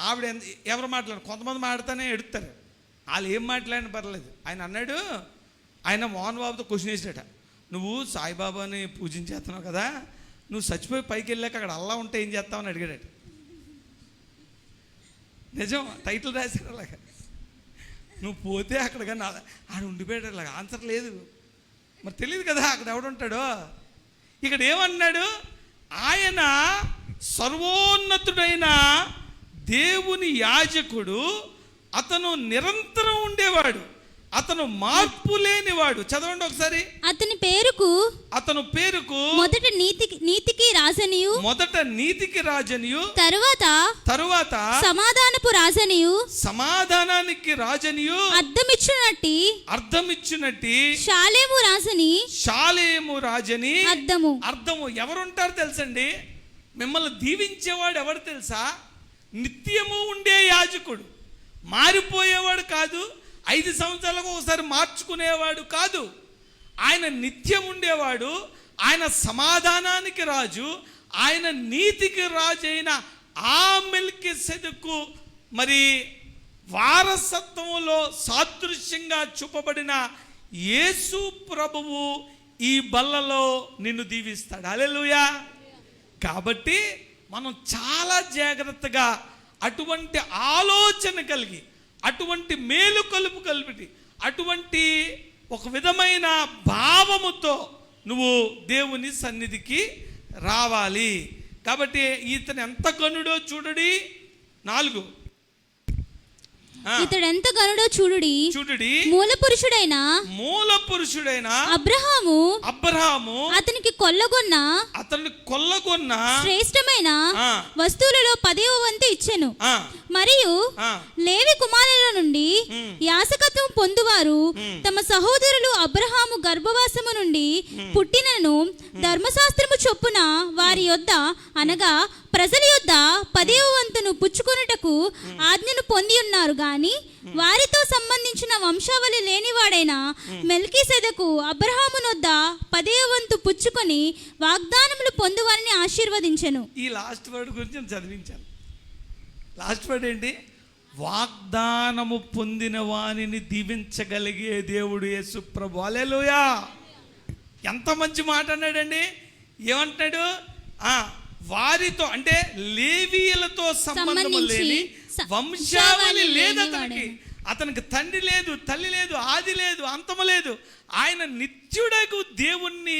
ఆవిడ ఎవరు మాట్లాడు, కొంతమంది మాట్లాడితేనే ఎడుతారు, వాళ్ళు ఏం మాట్లాడినా పర్లేదు. ఆయన అన్నాడు, ఆయన మోహన్ బాబుతో క్వశ్చన్ వేసాడట, నువ్వు సాయిబాబాని పూజించేస్తున్నావు కదా, నువ్వు చచ్చిపోయి పైకి వెళ్ళాక అక్కడ అల్లా ఉంటే ఏం చేస్తావని అడిగాడట. నిజం, టైటిల్ రాశాడు అలాగా. నువ్వు పోతే అక్కడ కానీ ఆడ ఉండిపోయాడు, అలాగా ఆన్సర్ లేదు. మరి తెలియదు కదా అక్కడ ఎవడుంటాడో. ఇక్కడ ఏమన్నాడు, ఆయన సర్వోన్నతుడైన దేవుని యాజకుడు, అతను నిరంతరం ఉండేవాడు, అతను మార్పు లేనివాడు. చదవండి ఒకసారి. అతని పేరుకు మొదట నీతికి రాజనియు తరువాత సమాధానానికి రాజనియు అర్థమిచ్చునట్టి షాలేము రాజని అర్థము. ఎవరుంటారు తెలుసండి? మిమ్మల్ని దీవించేవాడు ఎవరు తెలుసా? నిత్యము ఉండే యాజకుడు, మారిపోయేవాడు కాదు, 5 సంవత్సరాలకు ఒకసారి మార్చుకునేవాడు కాదు. ఆయన నిత్యం ఉండేవాడు, ఆయన సమాధానానికి రాజు, ఆయన నీతికి రాజు అయిన ఆ మెల్కీసెదెకు మరి వారసత్వంలో సాదృశ్యంగా చూపబడిన యేసు ప్రభువు ఈ బల్లలో నిన్ను దీవిస్తాడు. హల్లెలూయా. కాబట్టి మనం చాలా జాగ్రత్తగా అటువంటి ఆలోచన కలిగి, అటువంటి మేలు కలుపు కలిపి, అటువంటి ఒక విధమైన భావముతో నువ్వు దేవుని సన్నిధికి రావాలి. కాబట్టి ఇతను ఎంత గనుడో చూడుడి. 4 ఇతడు ఎంత గనుడో చూడుడి. మూల పురుషుడైన అబ్రహాము అతనికి కొల్లగొన్న శ్రేష్టమైన వస్తువులలో 10వ వంతు ఇచ్చెను. మరియు లేవి కుమారుల నుండి యాజకత్వం పొందువారు తమ సహోదరులు అబ్రహాము గర్భవాసము నుండి పుట్టినను ధర్మశాస్త్రము చొప్పున వారి యొద్ద అనగా ప్రజల యొద్ద 10వ వంతును పుచ్చుకొనుటకు ఆజ్ఞను పొంది ఉన్నారు గాని వారితో సంబంధించిన వంశావళి లేనివాడైన మెల్కీసెదెకు అబ్రహాము నొద్ద 10వ వంతు పుచ్చుకొని వాగ్దానములు పొందువారిని ఆశీర్వదించెను. ఈ లాస్ట్ వర్డ్ గురించి చదివించాను. లాస్ట్ వర్డ్ ఏంటి? వాగ్దానము పొందిన వానిని దీవించగలిగే దేవుడు యేసు ప్రభు. హల్లెలూయా. ఎంత మంచి మాట అన్నాడండి. ఏమంటాడు? వారితో అంటే లేవీయులతో సంబంధం లేని వంశావళి లేదు అతనికి తండ్రి లేదు, తల్లి లేదు, ఆది లేదు, అంతము లేదు. ఆయన నిత్యుడకు దేవుణ్ణి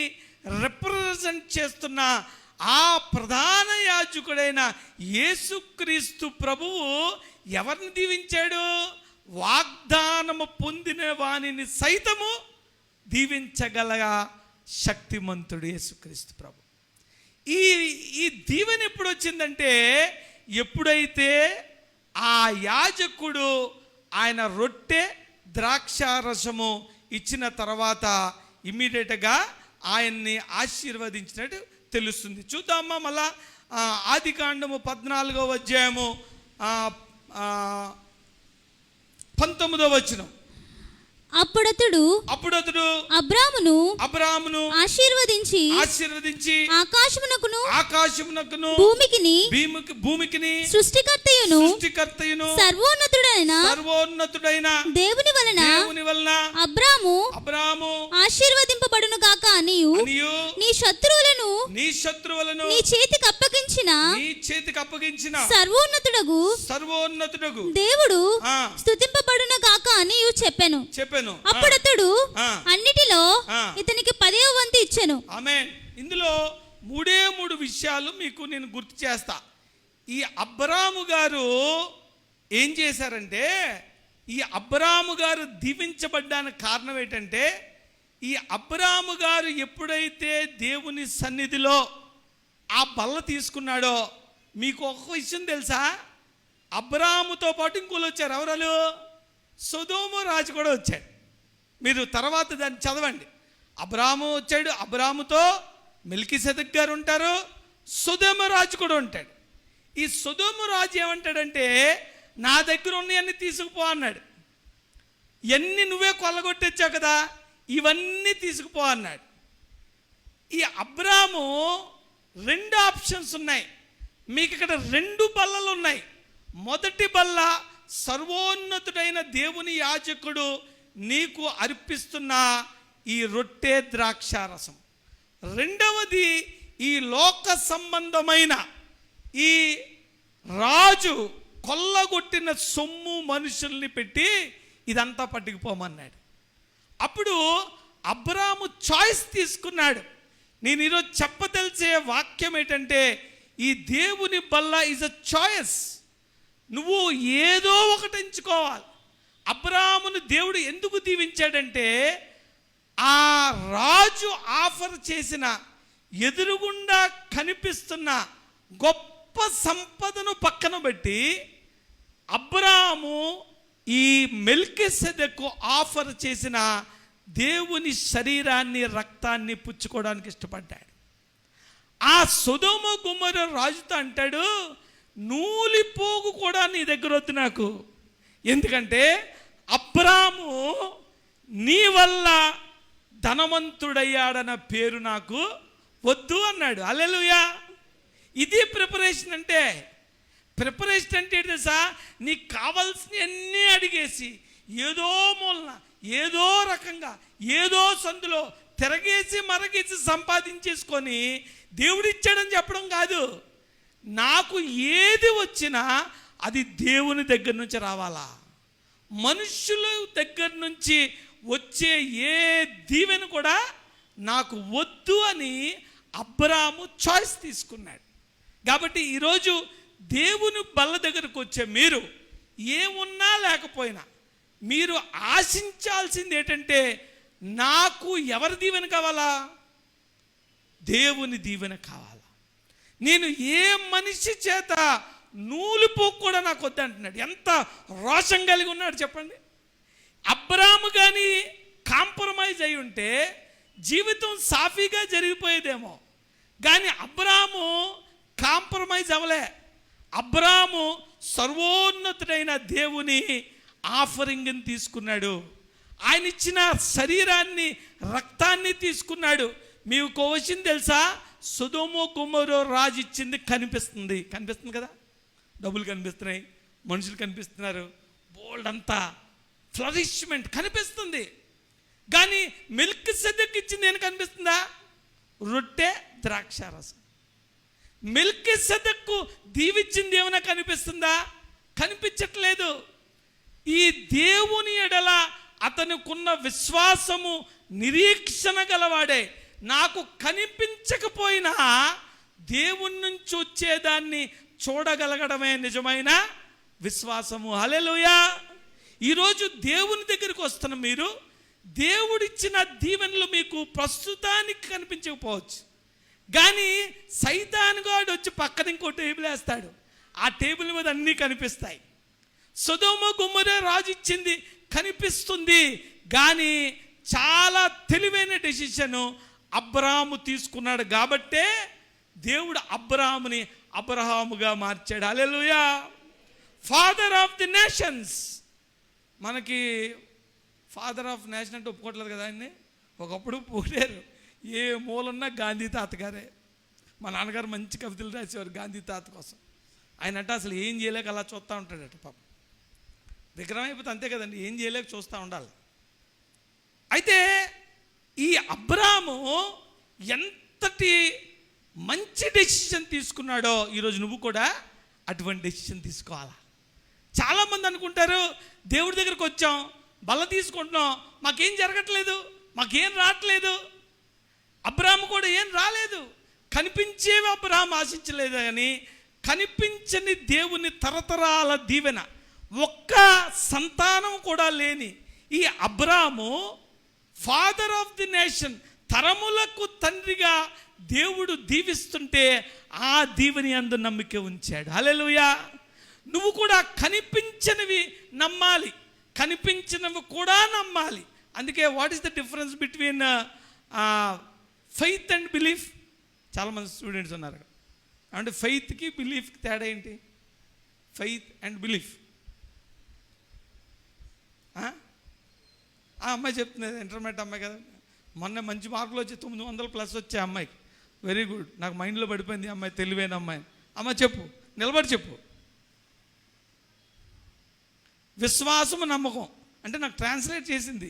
రిప్రజెంట్ చేస్తున్న ఆ ప్రధాన యాజకుడైన యేసుక్రీస్తు ప్రభువు ఎవరిని దీవించాడు? వాగ్దానము పొందిన వానిని సైతము దీవించగల శక్తిమంతుడు యేసుక్రీస్తు ప్రభు. ఈ దీవెన ఎప్పుడు వచ్చిందంటే, ఎప్పుడైతే ఆ యాజకుడు ఆయన రొట్టె ద్రాక్షారసము ఇచ్చిన తర్వాత ఇమ్మీడియట్గా ఆయన్ని ఆశీర్వదించినట్టు తెలుస్తుంది. చూద్దామా మళ్ళా ఆదికాండము 14వ అధ్యాయము 19వ వచనం. అప్పుడతడు అబ్రామును ఆశీర్వదించి ఆకాశమునకును భూమికిని సృష్టికర్తయును సర్వోన్నతుడైన దేవుని వలన అబ్రాము ఆశీర్వదింపబడును గాక అనియు నీ శత్రువులను నీ చేతికి అప్పగించిన సర్వోన్నతుడగు దేవుడు స్తుతింపబడును గాక అనియు చెప్పెను. అప్పుడతడు అన్నిటిలో ఇతనికి 10వ వంతు ఇచ్చెను. ఆమేన్. ఇందులో 3 విషయాలు మీకు నేను గుర్తు చేస్తా. ఈ అబ్రాము గారు ఏం చేశారంటే, ఈ అబ్రాము గారు దీవించబడ్డానికి కారణం ఏంటంటే, ఈ అబ్రాము గారు ఎప్పుడైతే దేవుని సన్నిధిలో ఆ బల్ల తీసుకున్నాడో, మీకు ఒక విషయం తెలుసా, అబ్రాముతో పాటు ఇంకోళ్ళు వచ్చారు. ఎవరు? సొదొమ రాజు కూడా వచ్చాడు. మీరు తర్వాత దాన్ని చదవండి. అబ్రాము వచ్చాడు, అబ్రాముతో మెల్కీసెదెకు గారు ఉంటారు, సొదొమ రాజు కూడా ఉంటాడు. ఈ సొదొమ రాజు ఏమంటాడంటే, నా దగ్గర ఉన్నవన్నీ తీసుకుపో అన్నాడు. ఎన్ని నువ్వే కొల్లగొట్టొచ్చావు కదా, ఇవన్నీ తీసుకుపో అన్నాడు. ఈ అబ్రాము 2 ఆప్షన్స్ ఉన్నాయి. మీకు ఇక్కడ 2 బల్లలు ఉన్నాయి. మొదటి బల్ల సర్వోన్నతుడైన దేవుని యాజకుడు నీకు అర్పిస్తున్న ఈ రొట్టె ద్రాక్షారసం. రెండవది ఈ లోక సంబంధమైన ఈ రాజు కొల్లగొట్టిన సొమ్ము మనుషుల్ని పెట్టి ఇదంతా పట్టుకుపోమన్నాడు. అప్పుడు అబ్రాము చాయిస్ తీసుకున్నాడు. నేను ఈరోజు చెప్పదలిచే వాక్యం ఏంటంటే, ఈ దేవుని బల్ల ఈజ్ అ చాయిస్. నువ్వు ఏదో ఒకటి ఎంచుకోవాలి. అబ్రామును దేవుడు ఎందుకు దీవించాడంటే, ఆ రాజు ఆఫర్ చేసిన ఎదురుగుండా కనిపిస్తున్న గొప్ప సంపదను పక్కన పెట్టి అబ్రాము ఈ మెల్కీసెదెకు ఆఫర్ చేసిన దేవుని శరీరాన్ని రక్తాన్ని పుచ్చుకోవడానికి ఇష్టపడ్డాడు. ఆ సొదొమ గొమొర్రా రాజుతో అంటాడు, నూలిపోగు కూడా నీ దగ్గర వద్దు నాకు, ఎందుకంటే అబ్రాము నీ వల్ల ధనవంతుడయ్యాడన్న పేరు నాకు వద్దు అన్నాడు. హల్లెలూయా. ఇది ప్రిపరేషన్ అంటే. ప్రిపరేషన్ అంటే తెలుసా, నీకు కావాల్సినవన్నీ అడిగేసి ఏదో మూలన ఏదో రకంగా ఏదో సందులో తిరగేసి మరగేసి సంపాదించేసుకొని దేవుడిచ్చాడని చెప్పడం కాదు. నాకు ఏది వచ్చినా అది దేవుని దగ్గర నుంచి రావాలా. మనుషుల దగ్గర నుంచి వచ్చే ఏ దీవెన కూడా నాకు వద్దు అని అబ్రాము చాయిస్ తీసుకున్నాడు. కాబట్టి ఈరోజు దేవుని బల్ల దగ్గరకు వచ్చే మీరు ఏమున్నా లేకపోయినా మీరు ఆశించాల్సింది ఏంటంటే, నాకు ఎవరి దీవెన కావాలా? దేవుని దీవెన కావాలా. నేను ఏ మనిషి చేత నూలుపోకు కూడా నాకు వద్దంటున్నాడు. ఎంత రోషం కలిగి ఉన్నాడు చెప్పండి. అబ్రాము కానీ కాంప్రమైజ్ అయి ఉంటే జీవితం సాఫీగా జరిగిపోయేదేమో, కానీ అబ్రాము కాంప్రమైజ్ అవ్వలే. అబ్రాము సర్వోన్నతుడైన దేవుని ఆఫరింగ్ని తీసుకున్నాడు. ఆయన ఇచ్చిన శరీరాన్ని రక్తాన్ని తీసుకున్నాడు. మీకు క్వశ్చన్ తెలుసా, సొదొమ గొమొర్రా రాజు ఇచ్చింది కనిపిస్తుంది కదా, డబ్బులు కనిపిస్తున్నాయి, మనుషులు కనిపిస్తున్నారు, బోల్డ్ అంతా ఫ్లరిష్మెంట్ కనిపిస్తుంది. కానీ మెల్కీసెదెకు ఇచ్చింది ఏం కనిపిస్తుందా? రొట్టె ద్రాక్షారసం. మెల్కీసెదెకు దీవిచ్చింది ఏమైనా కనిపిస్తుందా? కనిపించట్లేదు. ఈ దేవుని ఎడల అతనుకున్న విశ్వాసము నిరీక్షణ గలవాడే. నాకు కనిపించకపోయినా దేవుని నుంచి వచ్చేదాన్ని చూడగలగడమే నిజమైన విశ్వాసము. హల్లెలూయా. ఈరోజు దేవుని దగ్గరికి వస్తున్న మీరు, దేవుడిచ్చిన దీవెనలు మీకు ప్రస్తుతానికి కనిపించకపోవచ్చు, కానీ సైతానుగాడు వచ్చి పక్కన ఇంకో టేబుల్ వేస్తాడు. ఆ టేబుల్ మీద అన్నీ కనిపిస్తాయి. సొదొమ గొమొర్రా రాజు ఇచ్చింది కనిపిస్తుంది, కానీ చాలా తెలివైన డెసిషన్ అబ్రాము తీసుకున్నాడు. కాబట్టే దేవుడు అబ్రాముని అబ్రహాముగా మార్చాడు. Hallelujah. Father of the nations. మనకి ఫాదర్ ఆఫ్ నేషన్ అంటే ఒప్పుకోవట్లేదు కదా ఆయన్ని. ఒకప్పుడు పోయారు, ఏ మూలన్నా గాంధీ తాతగారే. మా నాన్నగారు మంచి కవితలు రాసేవారు గాంధీ తాత కోసం. ఆయన అంటే అసలు ఏం చేయలేక అలా చూస్తూ ఉంటాడట పాపం. విగ్రహం అయిపోతే అంతే కదండి, ఏం చేయలేక చూస్తూ ఉండాలి. అయితే ఈ అబ్రాము ఎంతటి మంచి డెసిషన్ తీసుకున్నాడో ఈరోజు నువ్వు కూడా అటువంటి డెసిషన్ తీసుకోవాలా. చాలామంది అనుకుంటారు దేవుడి దగ్గరకు వచ్చాం, బల్ల తీసుకుంటున్నాం, మాకేం జరగట్లేదు, మాకేం రావట్లేదు. అబ్రాము కూడా ఏం రాలేదు, కనిపించేవి అబ్రాము ఆశించలేదు. అని కనిపించని దేవుని తరతరాల దీవెన, ఒక్క సంతానం కూడా లేని ఈ అబ్రాము ఫాదర్ ఆఫ్ ది నేషన్, తరములకు తండ్రిగా దేవుడు దీవిస్తుంటే ఆ దీవెని అందు నమ్మిక ఉంచాడు. హల్లెలూయా. నువ్వు కూడా కనిపించనివి నమ్మాలి, కనిపించినవి కూడా నమ్మాలి. అందుకే what is the difference between faith and belief? చాలామంది స్టూడెంట్స్ ఉన్నారు అంటే ఫెయిత్కి బిలీఫ్కి తేడా ఏంటి? Faith and belief. ఆ అమ్మాయి చెప్తున్నది, ఇంటర్మీడియట్ అమ్మాయి కదా, మొన్న మంచి మార్కులు వచ్చి 900+ వచ్చే అమ్మాయికి. వెరీ గుడ్, నాకు మైండ్లో పడిపోయింది అమ్మాయి తెలివైన అమ్మాయి. అమ్మ చెప్పు, నిలబడి చెప్పు. విశ్వాసము నమ్మకం అంటే నాకు ట్రాన్స్లేట్ చేసింది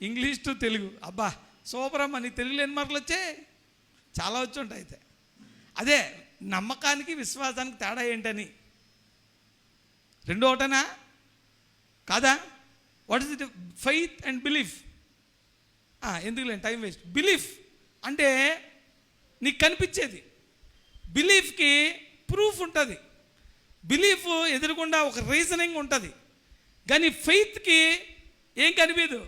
ఇంగ్లీష్ టు తెలుగు. అబ్బా సూపర్ అమ్మ, నీకు తెలుగులో ఎన్ని మార్కులు వచ్చాయి? చాలా వచ్చి ఉంటాయి. అయితే అదే నమ్మకానికి విశ్వాసానికి తేడా ఏంటని, రెండో ఒకటేనా కాదా? What is it? Faith and belief. ఎందుకులే టైం వేస్ట్. బిలీఫ్ అంటే నీకు కనిపించేది, బిలీఫ్కి ప్రూఫ్ ఉంటుంది, బిలీఫ్ ఎదురుకుండా ఒక రీజనింగ్ ఉంటుంది. కానీ ఫెయిత్కి ఏం కనిపించదు,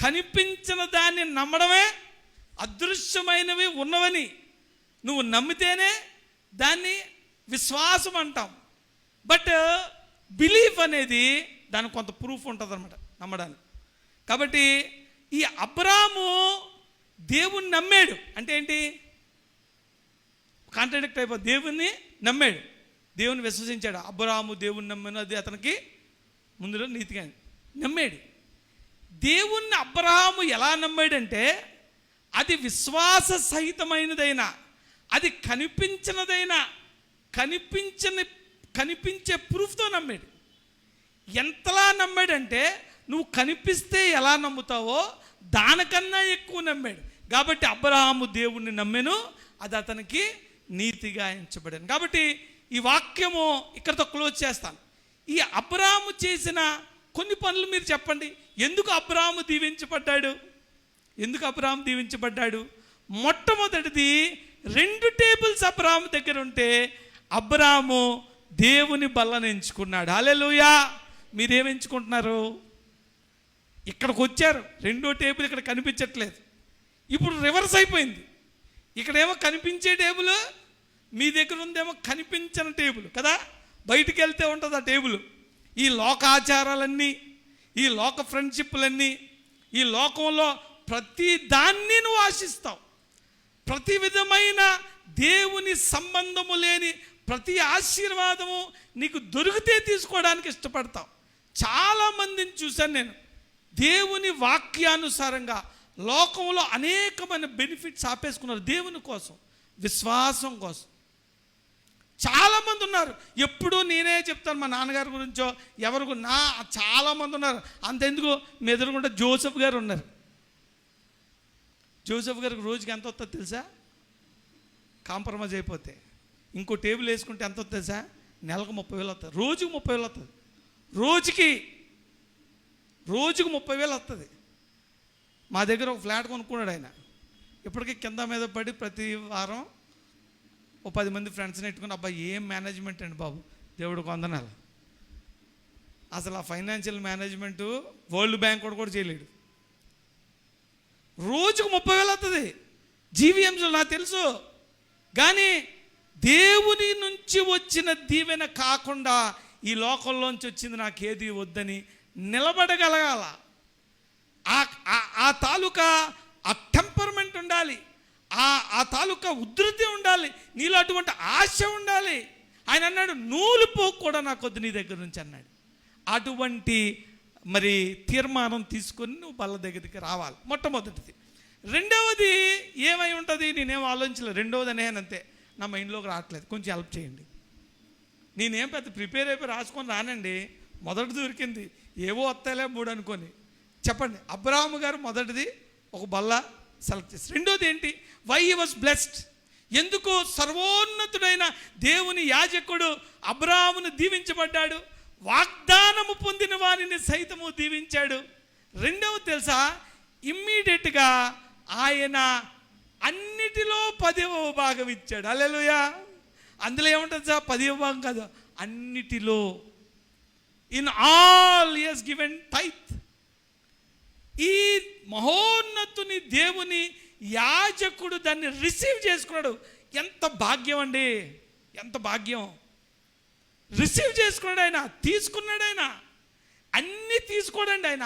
కనిపించిన దాన్ని నమ్మడమే. అదృశ్యమైనవి ఉన్నవని నువ్వు నమ్మితేనే దాన్ని విశ్వాసం అంటాం. బట్ బిలీఫ్ అనేది దానికి కొంత ప్రూఫ్ ఉంటుంది అన్నమాట నమ్మడానికి. కాబట్టి ఈ అబ్రాము దేవుణ్ణి నమ్మాడు అంటే ఏంటి? కాంట్రాడిక్ట్ అయిపో, దేవుణ్ణి నమ్మాడు, దేవుని విశ్వసించాడు. అబ్రాము దేవుణ్ణి నమ్మినది అతనికి ముందులో నీతిగా నమ్మాడు. దేవుణ్ణి అబ్రాహాము ఎలా నమ్మాడంటే అది విశ్వాస సహితమైనదైనా, అది కనిపించినదైనా, కనిపించే ప్రూఫ్తో నమ్మాడు. ఎంతలా నమ్మాడంటే నువ్వు కనిపిస్తే ఎలా నమ్ముతావో దానికన్నా ఎక్కువ నమ్మాడు. కాబట్టి అబ్రాహాము దేవుణ్ణి నమ్మెను, అది అతనికి నీతిగా ఎంచబడాను. కాబట్టి ఈ వాక్యము ఇక్కడతో క్లోజ్ చేస్తాను. ఈ అబ్రాహాము చేసిన కొన్ని పనులు మీరు చెప్పండి. ఎందుకు అబ్రాహాము దీవించబడ్డాడు? ఎందుకు అబ్రాహాము దీవించబడ్డాడు? మొట్టమొదటిది 2 టేబుల్స్ అబ్రాహాము దగ్గర ఉంటే అబ్రాహాము దేవుని బల్లను ఎంచుకున్నాడు. హల్లెలూయా. మీరేం ఎంచుకుంటున్నారు? ఇక్కడికి వచ్చారు, 2వ టేబుల్ ఇక్కడ కనిపించట్లేదు. ఇప్పుడు రివర్స్ అయిపోయింది. ఇక్కడేమో కనిపించే టేబుల్, మీ దగ్గర ఉందేమో కనిపించని టేబుల్ కదా. బయటికి వెళ్తే ఉంటుంది ఆ టేబుల్. ఈ లోకాచారాలన్నీ, ఈ లోక ఫ్రెండ్షిప్లన్నీ, ఈ లోకంలో ప్రతి దాన్ని నువ్వు ఆశిస్తావు. ప్రతి విధమైన దేవుని సంబంధము లేని ప్రతి ఆశీర్వాదము నీకు దొరికితే తీసుకోవడానికి ఇష్టపడతావు. చాలామందిని చూశాను నేను, దేవుని వాక్యానుసారంగా లోకంలో అనేకమైన బెనిఫిట్స్ ఆపేసుకున్నారు దేవుని కోసం, విశ్వాసం కోసం. చాలామంది ఉన్నారు. ఎప్పుడూ నేనే చెప్తాను మా నాన్నగారి గురించో ఎవరికి చాలామంది ఉన్నారు. అంతెందుకు మీ ఎదురుగుండా జోసెఫ్ గారు ఉన్నారు. జోసెఫ్ గారికి రోజుకి ఎంత వస్తుంది తెలుసా? కాంప్రమైజ్ అయిపోతే ఇంకో టేబుల్ వేసుకుంటే ఎంత వస్తుంది తెలుసా? నెలకు 30,000 వస్తుంది. రోజుకి 30,000 వస్తుంది. రోజుకి 30,000 వస్తుంది. మా దగ్గర ఒక ఫ్లాట్ కొనుక్కున్నాడు ఆయన. ఇప్పటికీ కింద మీద పడి ప్రతి వారం ఓ 10 మంది ఫ్రెండ్స్ని పెట్టుకుని, అబ్బా ఏం మేనేజ్మెంట్ అండి బాబు, దేవుడికి వందనాలు. అసలు ఆ ఫైనాన్షియల్ మేనేజ్మెంట్ వరల్డ్ బ్యాంక్ కూడా చేయలేడు. రోజుకు 30,000 వస్తుంది. జీవీఎంసీలో నాకు తెలుసు. కానీ దేవుని నుంచి వచ్చిన దీవెన కాకుండా ఈ లోకంలోంచి వచ్చింది నాకేది వద్దని నిలబడగలగాల. ఆ తాలూకా ఆ టెంపర్మెంట్ ఉండాలి, ఆ తాలూకా ఉధృతి ఉండాలి, నీలో అటువంటి ఆశ ఉండాలి. ఆయన అన్నాడు, నూలు పోకు కూడా నాకొద్దు నీ దగ్గర నుంచి అన్నాడు. అటువంటి మరి తీర్మానం తీసుకొని నువ్వు బల్ల దగ్గరికి రావాలి, మొట్టమొదటిది. రెండవది ఏమై ఉంటుంది, నేనేం ఆలోచించలేదు. రెండవది అనేనంతే, నా మైండ్లోకి రావట్లేదు, కొంచెం హెల్ప్ చేయండి. నేనేం పెద్ద ప్రిపేర్ అయిపోయి రాసుకొని రానండి, మొదటి దొరికింది, ఏవో వస్తాయిలే 3 అనుకొని. చెప్పండి. అబ్రాహాము గారు మొదటిది ఒక బల్ల సెలెక్ట్ చేసి. రెండోది ఏంటి, వై హీ వాజ్ బ్లెస్డ్. ఎందుకు సర్వోన్నతుడైన దేవుని యాజకుడు అబ్రాహామును దీవించబడ్డాడు, వాగ్దానము పొందిన వారిని సైతము దీవించాడు. రెండవది తెలుసా, ఇమ్మీడియట్గా ఆయన అన్నిటిలో 10వ భాగం ఇచ్చాడు. హల్లెలూయా. అందులో ఏముంటుంది సార్, 10వ భాగం కాదు, అన్నిటిలో. In all he has given tithe. ఈ మహోన్నతుని దేవుని యాజకుడు దాన్ని రిసీవ్ చేసుకున్నాడు. ఎంత భాగ్యం అండి, ఎంత భాగ్యం. రిసీవ్ చేసుకున్నాడు ఆయన, తీసుకున్నాడు ఆయన, అన్నీ తీసుకోడండి ఆయన.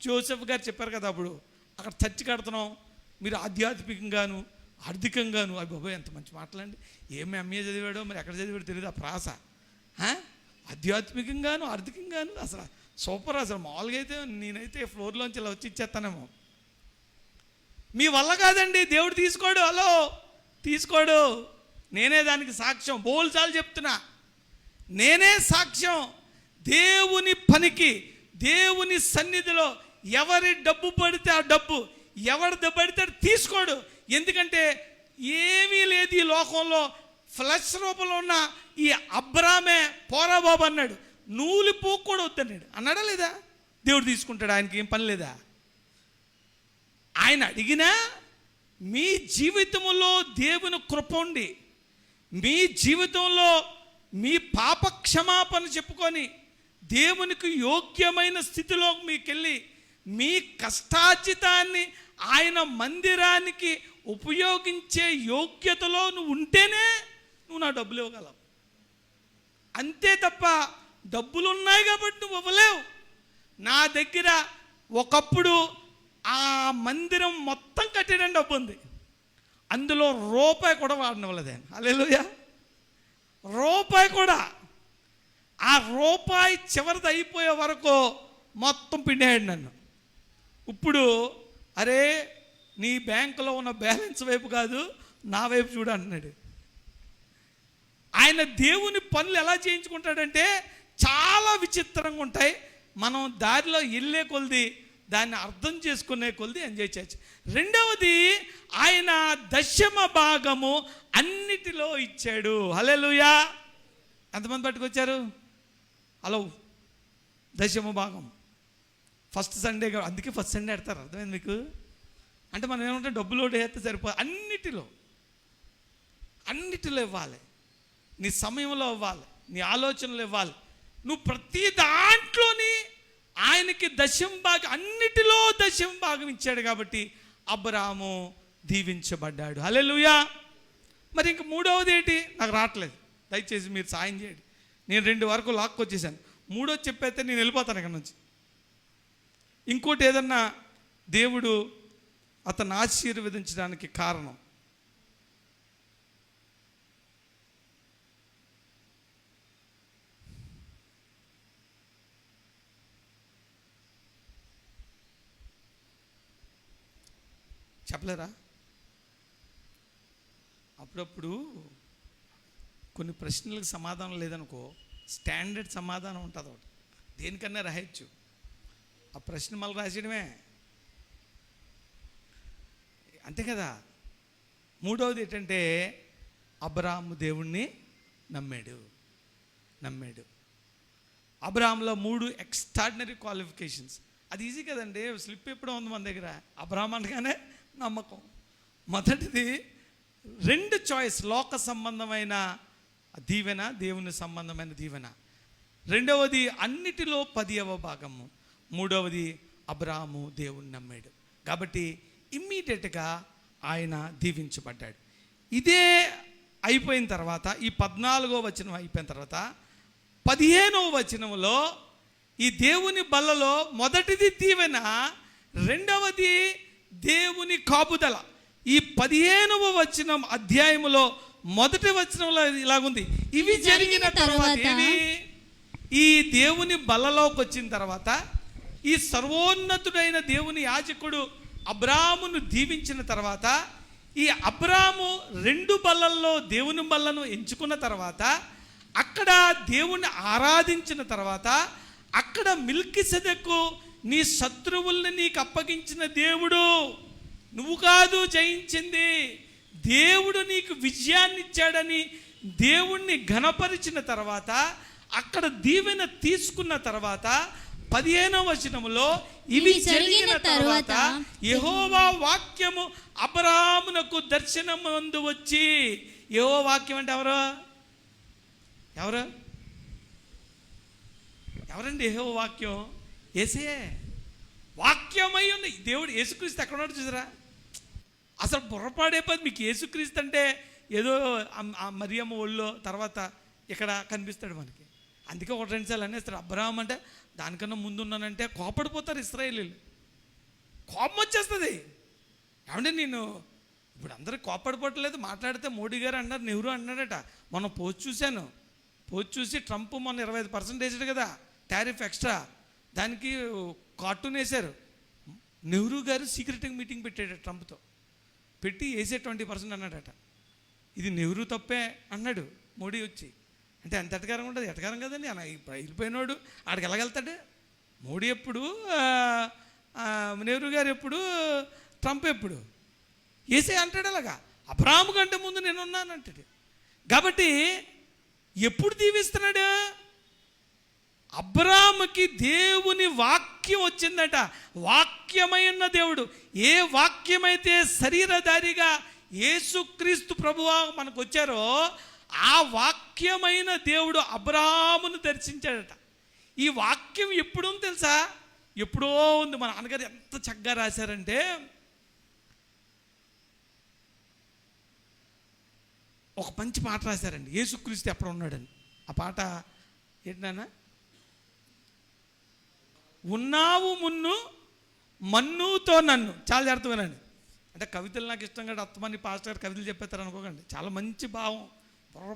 జోసెఫ్ గారు చెప్పారు కదా, అప్పుడు అక్కడ చర్చి కడుతున్నాం, మీరు ఆధ్యాత్మికంగాను ఆర్థికంగాను. అవి బాబోయ్ ఎంత మంచి మాటలండి. ఏమి ఎంఏ చదివాడో మరి ఎక్కడ చదివాడో తెలియదు ఆ ప్రాస. ఆధ్యాత్మికంగాను ఆర్థికంగాను అసలు సూపర్. అసలు మామూలుగా అయితే నేనైతే ఫ్లోర్లోంచి ఇలా వచ్చి ఇచ్చేస్తానేమో. మీ వల్ల కాదండి, దేవుడు తీసుకోడు. హలో, తీసుకోడు. నేనే దానికి సాక్ష్యం, బోల్సాలు చెప్తున్నా, నేనే సాక్ష్యం. దేవుని పనికి, దేవుని సన్నిధిలో ఎవరి డబ్బు పడితే ఆ డబ్బు, ఎవరి డబ్బు పడితే తీసుకోడు. ఎందుకంటే ఏమీ లేదు ఈ లోకంలో. ఫ్లెష్ రూపంలో ఉన్న ఈ అబ్రామే పోరా బాబు అన్నాడు, నూలు పోకు కూడా వద్దన్నాడు. అన్నాడా లేదా? దేవుడు తీసుకుంటాడు, ఆయనకి ఏం పని లేదా? ఆయన అడిగినా మీ జీవితంలో దేవుని కృప ఉండి, మీ జీవితంలో మీ పాప క్షమాపణ చెప్పుకొని దేవునికి యోగ్యమైన స్థితిలో మీకెళ్ళి మీ కష్టార్జితాన్ని ఆయన మందిరానికి ఉపయోగించే యోగ్యతలో నువ్వు ఉంటేనే నువ్వు నా డబ్బులు ఇవ్వగలవు. అంతే తప్ప డబ్బులు ఉన్నాయి కాబట్టి నువ్వు ఇవ్వలేవు. నా దగ్గర ఒకప్పుడు ఆ మందిరం మొత్తం కట్టేయడం డబ్బు ఉంది, అందులో రూపాయి కూడా వాడనివ్వలేదు. హల్లెలూయా. రూపాయి కూడా. ఆ రూపాయి చివరిది అయిపోయే వరకు మొత్తం పిండేయండి నన్ను. ఇప్పుడు అరే నీ బ్యాంకులో ఉన్న బ్యాలెన్స్ వైపు కాదు, నా వైపు చూడు అంటున్నాడు. ఆయన దేవుని పనులు ఎలా చేయించుకుంటాడంటే చాలా విచిత్రంగా ఉంటాయి. మనం దారిలో వెళ్ళే కొలది దాన్ని అర్థం చేసుకునే కొలది ఎంజాయ్ చేయొచ్చు. రెండవది, ఆయన 10వ భాగము అన్నిటిలో ఇచ్చాడు. హల్లెలూయా. ఎంతమంది పట్టుకొచ్చారు? హలో, 10వ భాగం ఫస్ట్ సండే. అందుకే ఫస్ట్ సండే పెడతారు, అర్థమైంది మీకు? అంటే మనం ఏమంటే డబ్బులు వేస్తే సరిపోదు. అన్నిటిలో ఇవ్వాలి. నీ సమయంలో ఇవ్వాలి, నీ ఆలోచనలు ఇవ్వాలి. నువ్వు ప్రతి దాంట్లోని ఆయనకి 10వ భాగం, అన్నిటిలో 10వ భాగం ఇచ్చాడు కాబట్టి అబ్రాహాము దీవించబడ్డాడు. హల్లెలూయా. మరి ఇంక మూడవది ఏంటి? నాకు రావట్లేదు, దయచేసి మీరు సాయం చేయండి. నేను 2 వరకు లాక్కొచ్చేసాను. మూడోది చెప్పేస్తే నేను వెళ్ళిపోతాను ఇక్కడ నుంచి. ఇంకోటి ఏదన్నా దేవుడు అతను ఆశీర్వదించడానికి కారణం. చెప్పలేరా? అప్పుడప్పుడు కొన్ని ప్రశ్నలకు సమాధానం లేదనుకో, స్టాండర్డ్ సమాధానం ఉంటుంది ఒకటి, దేనికన్నా రాయొచ్చు. ఆ ప్రశ్న మళ్ళీ రాసేయడమే, అంతే కదా. మూడవది ఏంటంటే అబ్రాహాము దేవుణ్ణి నమ్మాడు. అబ్రాహాంలో 3 ఎక్స్ట్రాడినరీ క్వాలిఫికేషన్స్. అది ఈజీ కదండి, స్లిప్ ఎప్పుడో ఉంది మన దగ్గర. అబ్రాహాం అనగానే నమ్మకం. మొదటిది 2 చాయిస్, లోక సంబంధమైన దీవెన, దేవుని సంబంధమైన దీవెన. రెండవది అన్నిటిలో 10వ భాగము. మూడవది అబ్రాహాము దేవుణ్ణి నమ్మాడు కాబట్టి ఇమ్మీడియట్గా ఆయన దీవించబడ్డాడు. ఇదే అయిపోయిన తర్వాత, ఈ 14వ వచనం అయిపోయిన తర్వాత 15వ వచనంలో ఈ దేవుని బల్లలో మొదటిది దీవెన, రెండవది దేవుని కాపుదల. ఈ 15వ వచనం అధ్యాయములో మొదటి వచనంలో ఇలాగుంది, ఇవి జరిగిన తర్వాత ఏవి? ఈ దేవుని బల్లలోకి వచ్చిన తర్వాత ఈ సర్వోన్నతుడైన దేవుని యాజకుడు అబ్రామును దీవించిన తర్వాత ఈ అబ్రాము 2 బల్లల్లో దేవుని బల్లను ఎంచుకున్న తర్వాత అక్కడ దేవుణ్ణి ఆరాధించిన తర్వాత అక్కడ మెల్కీసెదెకు నీ శత్రువుల్ని నీకు అప్పగించిన దేవుడు, నువ్వు కాదు జయించింది, దేవుడు నీకు విజయాన్ని ఇచ్చాడని దేవుణ్ణి ఘనపరిచిన తర్వాత అక్కడ దీవెన తీసుకున్న తర్వాత 15వ వచనములో ఇవి జరిగిన తర్వాత యెహోవా వాక్యము అబ్రామునకు దర్శనమందు వచ్చి, యెహోవా వాక్యం అంటే ఎవరండి యెహోవా వాక్యం? యేసే వాక్యమై ఉంది. దేవుడు యేసుక్రీస్తు ఎక్కడ ఉన్నాడు చూసారా? అసలు పొరపాడే పది. మీకు యేసుక్రీస్తు అంటే ఏదో మరియమ్మ ఒళ్ళో తర్వాత ఇక్కడ కనిపిస్తాడు మనకి. అందుకే 1-2 సార్లు అనేస్తాడు. అబ్రాహం అంటే దానికన్నా ముందున్నానంటే కోపడిపోతారు ఇశ్రాయేలీలు, కోపం వచ్చేస్తుంది. ఏమంటే నేను ఇప్పుడు అందరూ కోపడిపోవట్లేదు. మాట్లాడితే మోడీ గారు అన్నారు, నెహ్రూ అన్నాడట. మొన్న పోస్ట్ చూశాను. పోస్ట్ చూసి ట్రంప్ మొన్న 25% వేసాడు కదా టారిఫ్ ఎక్స్ట్రా, దానికి కార్టూన్ వేశారు. నెహ్రూ గారు సీక్రెట్గా మీటింగ్ పెట్టాడు ట్రంప్తో, పెట్టి వేసే 20% అన్నాడట. ఇది నెహ్రూ తప్పే అన్నాడు మోడీ వచ్చి. అంటే ఎంత ఎటకారం ఉంటుంది? ఎటకారం కదండి. వెళ్ళిపోయినాడు ఆడికి ఎలాగెళ్తాడు? మోడీ ఎప్పుడు, నెహ్రూ గారు ఎప్పుడు, ట్రంప్ ఎప్పుడు? వేసే అంటాడు అలాగా. అబ్రాహాము కంటే ముందు నేనున్నాను అంటాడు. కాబట్టి ఎప్పుడు దీవిస్తున్నాడు? అబ్రాహాముకి దేవుని వాక్యం వచ్చిందట. వాక్యమైన దేవుడు, ఏ వాక్యమైతే శరీరధారిగా యేసుక్రీస్తు ప్రభువా మనకు వచ్చారో ఆ వాక్యమైన దేవుడు అబ్రాహామును దర్శించాడట. ఈ వాక్యం ఎప్పుడు ఉంది తెలుసా? ఎప్పుడో ఉంది. మన నాన్నగారు ఎంత చక్కగా రాశారంటే, ఒక మంచి పాట రాశారండి, యేసుక్రీస్తు ఎప్పుడు ఉన్నాడని. ఆ పాట ఏంటన్నా? ఉన్నావు మున్ను మన్నుతో నన్ను. చాలా జాగ్రత్త వినండి. అంటే కవితలు నాకు ఇష్టం కదా, అత్తమని పాస్టర్ గారు కవితలు చెప్పేస్తారు అనుకోకండి. చాలా మంచి భావం,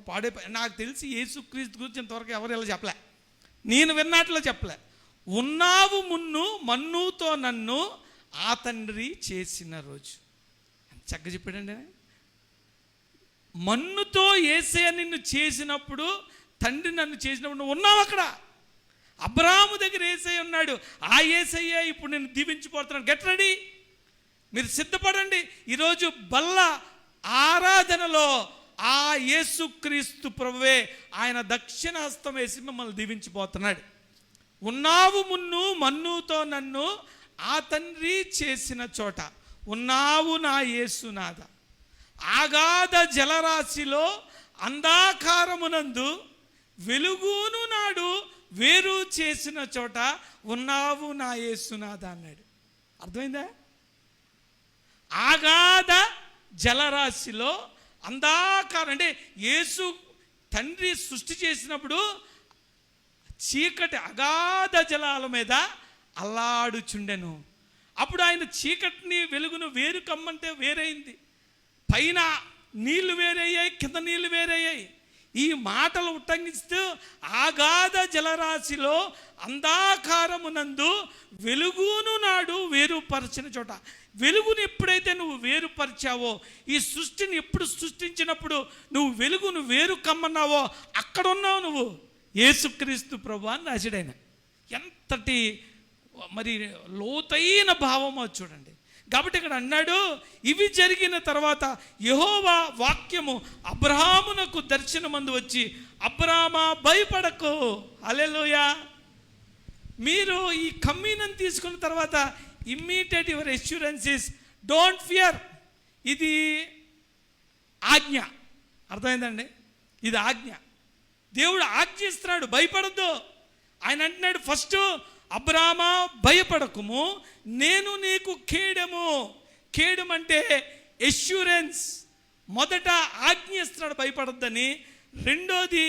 పాడే. నాకు తెలిసి యేసుక్రీస్తు గురించి ఇంతవరకు ఎవరు ఇలా చెప్పలే, నేను విన్నట్లో చెప్పలే. ఉన్నావు మున్ను మన్నుతో నన్ను ఆ తండ్రి చేసిన రోజు. చక్కగా చెప్పాడండి. మన్నుతో యేసయ్య నిన్ను చేసినప్పుడు, తండ్రి నన్ను చేసినప్పుడు నువ్వు ఉన్నావు అక్కడ. అబ్రాహాము దగ్గర యేసయ్య ఉన్నాడు. ఆ యేసయ్య ఇప్పుడు నేను దీవించిపోతున్నాను. గెట్ రెడీ, మీరు సిద్ధపడండి. ఈరోజు బల్ల ఆరాధనలో ఆ యేసుక్రీస్తు ప్రభువే ఆయన దక్షిణ హస్తం వేసి మిమ్మల్ని దీవించిపోతున్నాడు. ఉన్నావు మున్ను మన్నుతో నన్ను ఆ తండ్రి చేసిన చోట ఉన్నావు నా యేసునాథ. ఆగాధ జలరాశిలో అంధకారమునందు వెలుగును నాడు వేరు చేసిన చోట ఉన్నావు నా యేసునాథ అన్నాడు. అర్థమైందా? ఆగాధ జలరాశిలో అంధకారం అంటే యేసు తండ్రి సృష్టి చేసినప్పుడు చీకటి అగాధ జలాల మీద అల్లాడుచుండెను. అప్పుడు ఆయన చీకటిని వెలుగును వేరు కమ్మంటే వేరైంది. పైన నీళ్లు వేరయ్యాయి, కింద నీళ్లు వేరయ్యాయి. ఈ మాటలు ఉట్టంగిస్తూ ఆగాధ జలరాశిలో అంధకారమునందు వెలుగును నాడు వేరుపరిచిన చోట. వెలుగును ఎప్పుడైతే నువ్వు వేరుపరిచావో, ఈ సృష్టిని ఎప్పుడు సృష్టించినప్పుడు నువ్వు వెలుగును వేరు కమ్మన్నావో అక్కడ ఉన్నావు నువ్వు. యేసుక్రీస్తు ప్రభు అని రాశాడాయన. ఎంతటి మరి లోతైన భావమో చూడండి. కాబట్టి ఇక్కడ అన్నాడు, ఇవి జరిగిన తర్వాత యెహోవా వాక్యము అబ్రాహామునకు దర్శనమందు వచ్చి, అబ్రామా భయపడకు. హల్లెలూయా. మీరు ఈ కమ్యూనియన్ తీసుకున్న తర్వాత immediate your assurance is don't fear. ఇది ఆజ్ఞ. అర్థమైందండి? ఇది ఆజ్ఞ. దేవుడు ఆజ్ఞ ఇస్తున్నాడు, భయపడద్దు. ఆయన అంటున్నాడు ఫస్ట్, అబ్రామా భయపడకుము, నేను నీకు కేడము. కేడము అంటే ఎష్యూరెన్స్. మొదట ఆజ్ఞ ఇస్తున్నాడు భయపడద్దని, రెండోది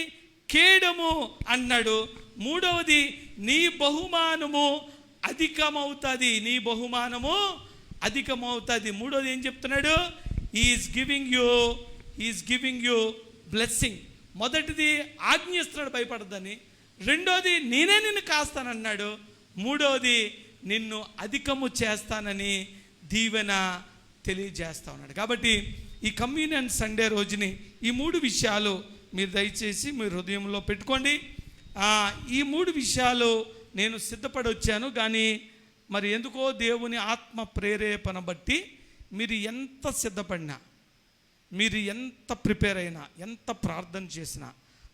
కేడము అన్నాడు, మూడవది నీ బహుమానము అధికమవుతుంది. నీ బహుమానము అధికమవుతుంది. మూడోది ఏం చెప్తున్నాడు? Is giving you blessing. మొదటిది ఆజ్ఞ ఇస్తున్నాడు భయపడద్దని, రెండోది నేనే నిన్ను కాస్తానన్నాడు. మూడోది నిన్ను అధికము చేస్తానని దీవెన తెలియజేస్తా ఉన్నాడు. కాబట్టి ఈ కమ్యూనియన్ సండే రోజుని ఈ 3 విషయాలు మీరు దయచేసి మీ హృదయంలో పెట్టుకోండి. ఈ 3 విషయాలు నేను సిద్ధపడి వచ్చాను, కానీ మరి ఎందుకో దేవుని ఆత్మ ప్రేరేపణ బట్టి మీరు ఎంత సిద్ధపడినా, మీరు ఎంత ప్రిపేర్ అయినా, ఎంత ప్రార్థన చేసినా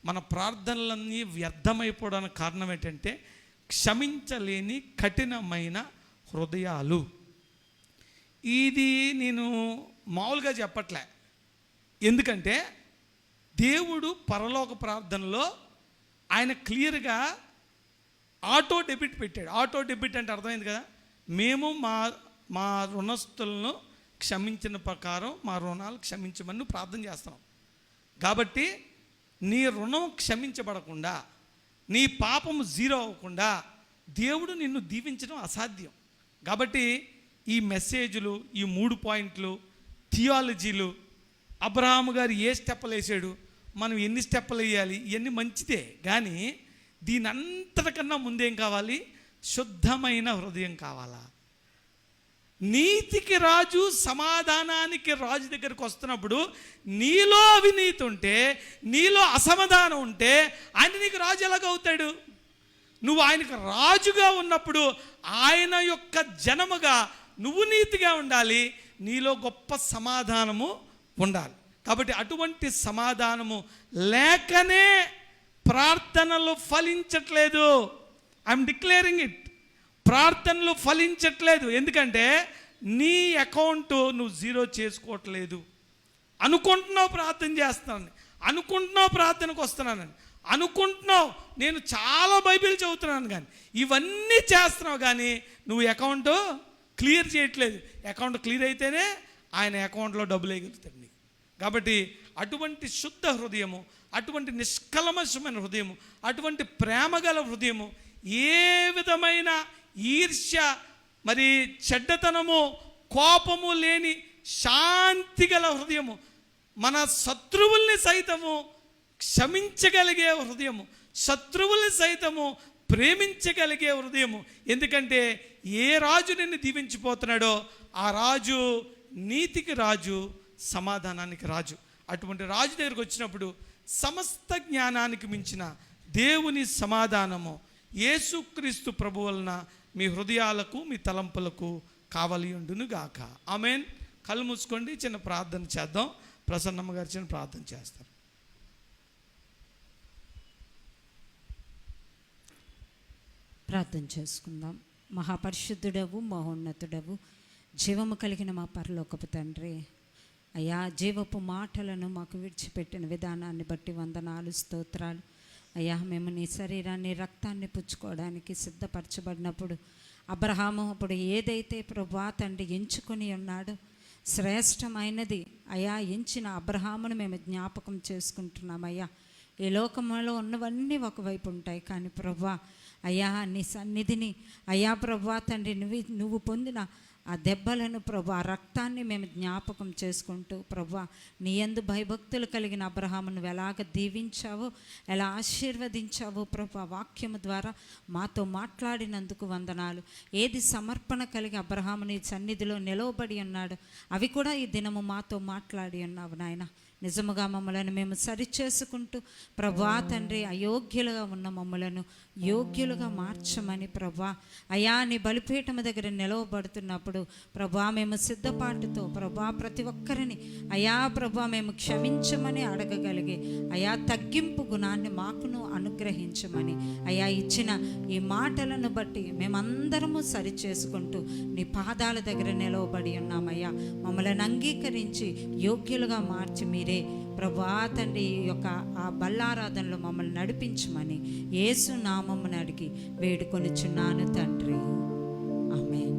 మన ప్రార్థనలన్నీ వ్యర్థమైపోవడానికి కారణం ఏంటంటే క్షమించలేని కఠినమైన హృదయాలు. ఇది నేను మామూలుగా చెప్పట్లే, ఎందుకంటే దేవుడు పరలోక ప్రార్థనలో ఆయన క్లియర్గా ఆటో డెబిట్ పెట్టాడు. ఆటో డెబిట్ అంటే అర్థమైంది కదా, మేము మా రుణస్తులను క్షమించిన ప్రకారం మా రుణాలు క్షమించమని ప్రార్థన చేస్తున్నాం. కాబట్టి నీ రుణం క్షమించబడకుండా, నీ పాపము 0 అవ్వకుండా దేవుడు నిన్ను దీవించడం అసాధ్యం. కాబట్టి ఈ మెసేజ్లు, ఈ 3 పాయింట్లు, థియాలజీలు, అబ్రహాము గారు ఏ స్టెప్పులు వేసాడు, మనం ఎన్ని స్టెప్పులు వేయాలి, ఇవన్నీ మంచిదే. కానీ దీని అంతటికన్నా ముందేం కావాలి? శుద్ధమైన హృదయం కావాలా? నీతికి రాజు, సమాధానానికి రాజు దగ్గరికి వస్తున్నప్పుడు నీలో అవినీతి ఉంటే, నీలో అసమాధానం ఉంటే ఆయన నీకు రాజు ఎలాగవుతాడు? నువ్వు ఆయనకు రాజుగా ఉన్నప్పుడు ఆయన యొక్క జనముగా నువ్వు నీతిగా ఉండాలి, నీలో గొప్ప సమాధానము ఉండాలి. కాబట్టి అటువంటి సమాధానము లేకనే ప్రార్థనలు ఫలించట్లేదు. I'm declaring it. ప్రార్థనలు ఫలించట్లేదు. ఎందుకంటే నీ అకౌంట్ నువ్వు 0 చేసుకోవట్లేదు. అనుకుంటున్నావు ప్రార్థన చేస్తున్నాను, అనుకుంటున్నావు ప్రార్థనకు వస్తున్నానని, అనుకుంటున్నావు నేను చాలా బైబిల్ చదువుతున్నాను, కానీ ఇవన్నీ చేస్తున్నావు, కానీ నువ్వు అకౌంట్ క్లియర్ చేయట్లేదు. అకౌంట్ క్లియర్ అయితేనే ఆయన అకౌంట్లో డబ్బులు వేయగలుగుతాడు నీకు. కాబట్టి అటువంటి శుద్ధ హృదయము, అటువంటి నిష్కల్మషమైన హృదయము, అటువంటి ప్రేమగల హృదయము, ఏ విధమైన ఈర్ష్య, మరి చెడ్డతనము, కోపము లేని శాంతి గల హృదయము, మన శత్రువుల్ని సైతము క్షమించగలిగే హృదయము, శత్రువుల్ని సైతము ప్రేమించగలిగే హృదయము. ఎందుకంటే ఏ రాజు నిన్ను దీవించిపోతున్నాడో ఆ రాజు నీతికి రాజు, సమాధానానికి రాజు. అటువంటి రాజు దగ్గరికి వచ్చినప్పుడు సమస్త జ్ఞానానికి మించిన దేవుని సమాధానము యేసుక్రీస్తు ప్రభు వలన మీ హృదయాలకు, మీ తలంపులకు కావాలి ఉండును గాక. ఆమేన్. కళ్ళు మూసుకోండి, చిన్న ప్రార్థన చేద్దాం. ప్రసన్నమ్మ గారు చిన్న ప్రార్థన చేస్తారు. ప్రార్థన చేసుకుందాం. మహాపరిశుద్ధుడవు, మహోన్నతుడవు, జీవము కలిగిన మా పరలోకపు తండ్రి, అయ్యా జీవపు మాటలను మాకు విడిచిపెట్టిన విధానాన్ని బట్టి వందనాలు, స్తోత్రాలు. అయ్యా మేము నీ శరీరాన్ని, రక్తాన్ని పుచ్చుకోవడానికి సిద్ధపరచబడినప్పుడు అబ్రహాము అప్పుడు ఏదైతే ప్రభువా తండ్రి ఎంచుకొని ఉన్నాడో శ్రేష్టమైనది అయ్యా ఎంచిన అబ్రహామును మేము జ్ఞాపకం చేసుకుంటున్నామయ్యా. ఈ లోకంలో ఉన్నవన్నీ ఒకవైపు ఉంటాయి, కానీ ప్రభువా అయ్యా నీ సన్నిధిని అయ్యా ప్రభువా తండ్రి నువ్వు పొందిన ఆ దెబ్బలను ప్రభు, ఆ రక్తాన్ని మేము జ్ఞాపకం చేసుకుంటూ ప్రభు నీ యందు భయభక్తులు కలిగిన అబ్రహామును నువ్వు ఎలాగ దీవించావో, ఎలా ఆశీర్వదించావో ప్రభు, ఆ వాక్యము ద్వారా మాతో మాట్లాడినందుకు వందనాలు. ఏది సమర్పణ కలిగి అబ్రహాము నీ సన్నిధిలో నిలవబడి ఉన్నాడు, అవి కూడా ఈ దినము మాతో మాట్లాడి ఉన్నావు నాయన. నిజముగా మమ్మలను మేము సరిచేసుకుంటూ ప్రభా తండ్రి అయోగ్యులుగా ఉన్న మమ్మలను యోగ్యులుగా మార్చమని ప్రభా అయా నీ బలిపీఠము దగ్గర నిలవబడుతున్నప్పుడు ప్రభా మేము సిద్ధపాటుతో ప్రభా ప్రతి ఒక్కరిని అయా ప్రభా మేము క్షమించమని అడగగలిగే అయా తగ్గింపు గుణాన్ని మాకును అనుగ్రహించమని అయా ఇచ్చిన ఈ మాటలను బట్టి మేమందరము సరిచేసుకుంటూ నీ పాదాల దగ్గర నిలవబడి ఉన్నామయ్యా. మమ్మల్ని అంగీకరించి యోగ్యులుగా మార్చి మీరే ప్రభా తండ్రి ఈ యొక్క ఆ బల్లారాధనలో మమ్మల్ని నడిపించమని యేసు నామమున అడిగి వేడుకొనుచున్నాను తండ్రి. ఆమేన్.